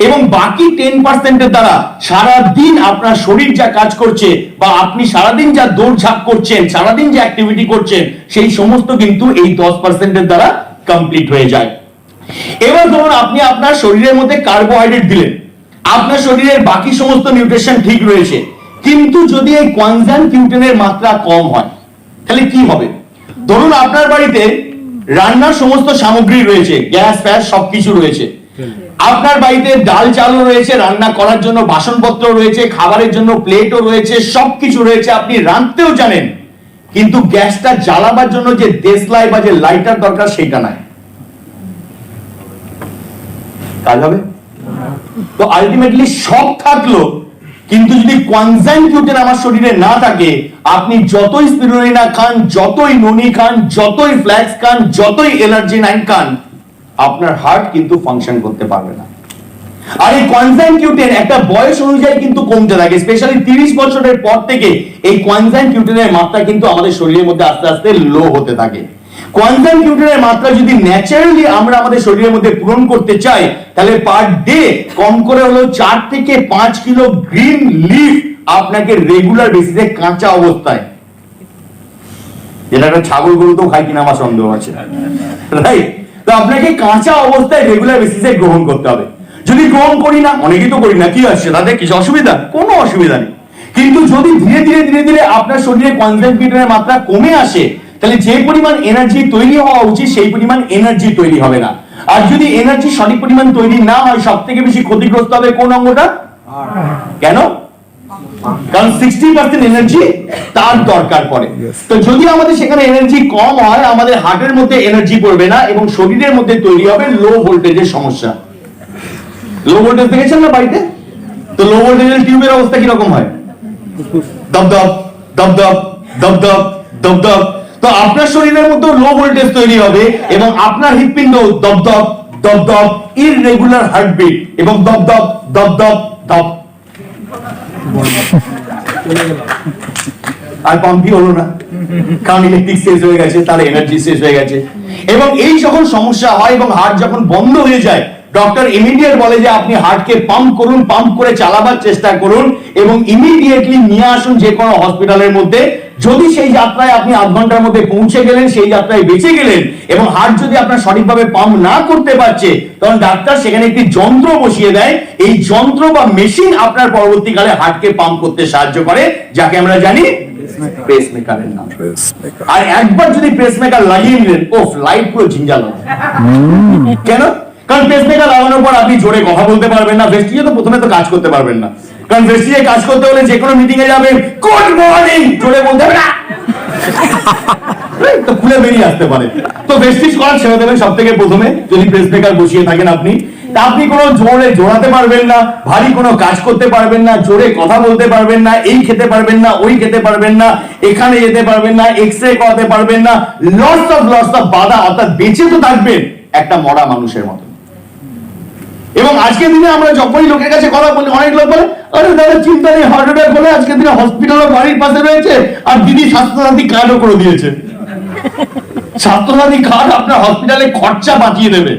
এবং বাকি 10% এর দ্বারা সারাদিন আপনার শরীর যা কাজ করছে বা আপনি সারাদিন যা দৌড়ঝাঁপ করছেন, সারাদিন যে অ্যাক্টিভিটি করছেন, সেই সমস্ত কিন্তু এই 10% এর দ্বারা কমপ্লিট হয়ে যায়। এবার ধরুন আপনি আপনার শরীরের মধ্যে কার্বোহাইড্রেট দিলেন, আপনার শরীরের বাকি সমস্ত নিউট্রিশন ঠিক রয়েছে, কিন্তু যদি এই কনজাংটিউটিনের মাত্রা কম হয় তাহলে কি হবে? ধরুন আপনার বাড়িতে রান্নার সমস্ত সামগ্রী রয়েছে, গ্যাস ফ্যাস সবকিছু রয়েছে, আপনার বাড়িতে ডাল চালও রয়েছে, রান্না করার জন্য বাসনপত্র রয়েছে, খাবারের জন্য প্লেটও রয়েছে, সবকিছু রয়েছে, আপনি রাঁধতেও জানেন, কিন্তু গ্যাসটা জ্বালাবার জন্য যে দেশলাই বা যে লাইটার দরকার সেটা নাই, কাজ হবে? তো আলটিমেটলি সব থাকলো, কিন্তু যদি কনজাংটিউটিন আমার শরীরে না থাকে, আপনি যতই স্পিরুলিনা খান, যতই ননি খান, যতই ফ্ল্যাক্স খান, যতই এনার্জি 9 খান, আপনার হার্ট কিন্তু ফাংশন করতে পারবে না। আর এই কনজাংটিউটিন একটা বয়স অনুযায়ী কিন্তু কমতে থাকে, স্পেশালি 30 বছরের পর থেকে এই কনজাংটিউটিনের মাত্রা কিন্তু আমাদের শরীরের মধ্যে আস্তে আস্তে লো হতে থাকে। কনজাংটিউটিনের মাত্রা যদি ন্যাচারালি আমরা আমাদের শরীরের মধ্যে পূরণ করতে চাই, তাহলে পার ডে কম করে হলো 4 থেকে 5 কিলো গ্রিন লিফ আপনাকে রেগুলার বেসিসে কাঁচা অবস্থায়, যেটা একটা ছাগল গরু তো খায় কিনা আমার সন্দেহ আছে, রাইট? তো আপনাকে কাঁচা অবস্থায় রেগুলার বেসিসে গ্রহণ করতে হবে। যদি গ্রহণ করি না, অনেকেই তো করি না, কি আসছে তাদের কিছু অসুবিধা? কোনো অসুবিধা নেই। কিন্তু যদি ধীরে ধীরে আপনার শরীরে কনজাংটিউটিনের মাত্রা কমে আসে, তাহলে যে পরিমাণ এনার্জি তৈরি হওয়া উচিত সেই পরিমাণ এনার্জি তৈরি হবে না। আর যদি এনার্জি সঠিক পরিমাণ তৈরি না হয়, সব থেকে বেশি ক্ষতিগ্রস্ত হবে কোন অঙ্গটা? কেন? কারণ 60% এনার্জি তার দরকার পড়ে। তো যদি আমাদের সেখানে এনার্জি কম হয়, আমাদের হার্টের মধ্যে এনার্জি পড়বে না এবং শরীরের মধ্যে তৈরি হবে লো ভোল্টেজের সমস্যা। লো ভোল্টেজ দেখেছেন না বাড়িতে? তো লো ভোল্টেজের টিউবের অবস্থা কিরকম হয়? দপদপ দপদপ দপদপ দপদপ। তো আপনার শরীরের মধ্যে লো ভোল্টেজ তৈরি হবে এবং আপনার হৃৎপিণ্ড দপদপ দপদপ, ইররেগুলার হার্টবিট এবং দপদপ দপদপ দপ। আর পাম্পই হলো না, কারণ ইলেকট্রিক শেষ হয়ে গেছে, তার এনার্জি শেষ হয়ে গেছে। এবং এই যখন সমস্যা হয় এবং হার্ট যখন বন্ধ হয়ে যায়, ডক্টর ইমিডিয়েট বলে যে আপনি হার্টকে পাম্প করুন, পাম্প করে চালাবার চেষ্টা করুন এবং ইমিডিয়েটলি নিয়ে আসুন যে কোনো হসপিটালের মধ্যে। যদি সেই যাত্রায় আপনি আধ ঘন্টার মধ্যে পৌঁছে গেলেন, সেই যাত্রায় বেঁচে গেলেন এবং হার্ট যদি আপনার সঠিকভাবে পাম্প না করতে পারছে, তখন ডাক্তার সেখানে একটি যন্ত্র বসিয়ে দেয়। এই যন্ত্র বা মেশিন আপনার পরবর্তীকালে হার্টকে পাম্প করতে সাহায্য করে, যাকে আমরা জানি পেসমেকারের নাম। আর একবার যদি পেসমেকার লাগিয়ে নিলেন, ওফ, লাইফ পুরো ঝিঞ্ঝাল হবে। কেন? কারণ পেসমেকার লাগানোর পর আপনি জোরে কথা বলতে পারবেন না, ভেস্টিজে তো প্রথমে তো কাজ করতে পারবেন না, কারণ ভেস্টিজে কাজ করতে হলে যে কোনো মিটিং এ যাবেন, গুড মর্নিং জোরে বলতে হবে না, তো খুলে বেরিয়ে আসতে পারে। তো ভেস্টিজ করা ছেড়ে দেবেন সব থেকে প্রথমে, যদি পেসমেকার বসিয়ে থাকেন আপনি। আপনি কোনো জোরে জোড়াতে পারবেন না, ভারী কোনো কাজ করতে পারবেন না, জোরে কথা বলতে পারবেন না, এই খেতে পারবেন না, ওই খেতে পারবেন না, এখানে যেতে পারবেন না, এক্সরে করাতে পারবেন না, লটস অফ বাধা, অর্থাৎ বেঁচে তো থাকবেন একটা মরা মানুষের মতো। এবং আজকের দিনে আমরা যখনই লোকের কাছে কথা বলি, অনেক লোক বলে, আরে দাদা চিন্তা নেই, হার্ট অ্যাটাক হলে আজকের দিনে হসপিটালও বাড়ির পাশে রয়েছে, আর দিদি স্বাস্থ্যসাথী কার্ডও করে দিয়েছে। স্বাস্থ্যসাথী কার্ড আপনার হসপিটালে খরচা বাঁচিয়ে দেবে,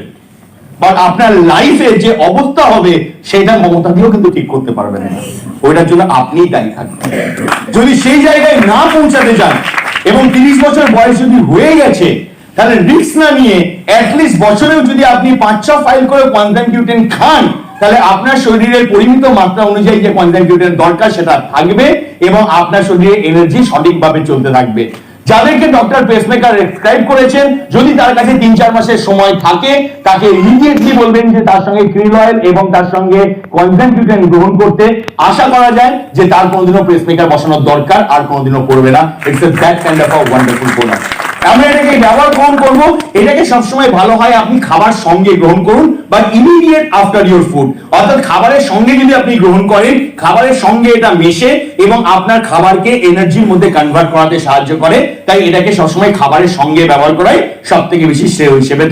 বাট আপনার লাইফে যে অবস্থা হবে সেটা মমতা দিয়েও কিন্তু ঠিক করতে পারবেন না, ওইটার জন্য আপনিই দায়ী থাকবেন। যদি সেই জায়গায় না পৌঁছাতে চান এবং 30 বছর বয়স যদি হয়ে গেছে, তাহলে রিস্ক না নিয়ে অ্যাটলিস্ট বছরেও যদি আপনি 5-6 ফাইল করে কনজাংটিউটিন খান, তাহলে আপনার শরীরের পরিমিত মাত্রা অনুযায়ী যে কনজাংটিউটিন দরকার সেটা থাকবে এবং আপনার শরীরে এনার্জি সঠিকভাবে চলতে থাকবে। যাদেরকে ডক্টর পেসমেকার প্রেসক্রাইব করেছেন, যদি তার কাছে 3-4 মাসের সময় থাকে, তাকে ইমিডিয়েটলি বলবেন যে তার সঙ্গে ক্রিল অয়েল এবং তার সঙ্গে কনজাংটিউটিন গ্রহণ করতে। আশা করা যায় যে তার কোনোদিনও পেসমেকার বসানোর দরকার আর কোনোদিনও পড়বে না। It's a that kind of a wonderful product. আমরা এটাকে ব্যবহার কখন করবো? এটাকে সবসময় ভালো হয় আপনি খাবার সঙ্গে গ্রহণ করুন, বা ইমিডিয়েট আফটার ইউর ফুড, অর্থাৎ খাবারের সঙ্গে যদি আপনি গ্রহণ করেন, খাবারের সঙ্গে এটা মেশে এবং আপনার খাবারকে এনার্জির মধ্যে কনভার্ট করাতে সাহায্য করে। তাই এটাকে সবসময় খাবারের সঙ্গে ব্যবহার করাই সব থেকে বেশি শ্রেয় হিসেবে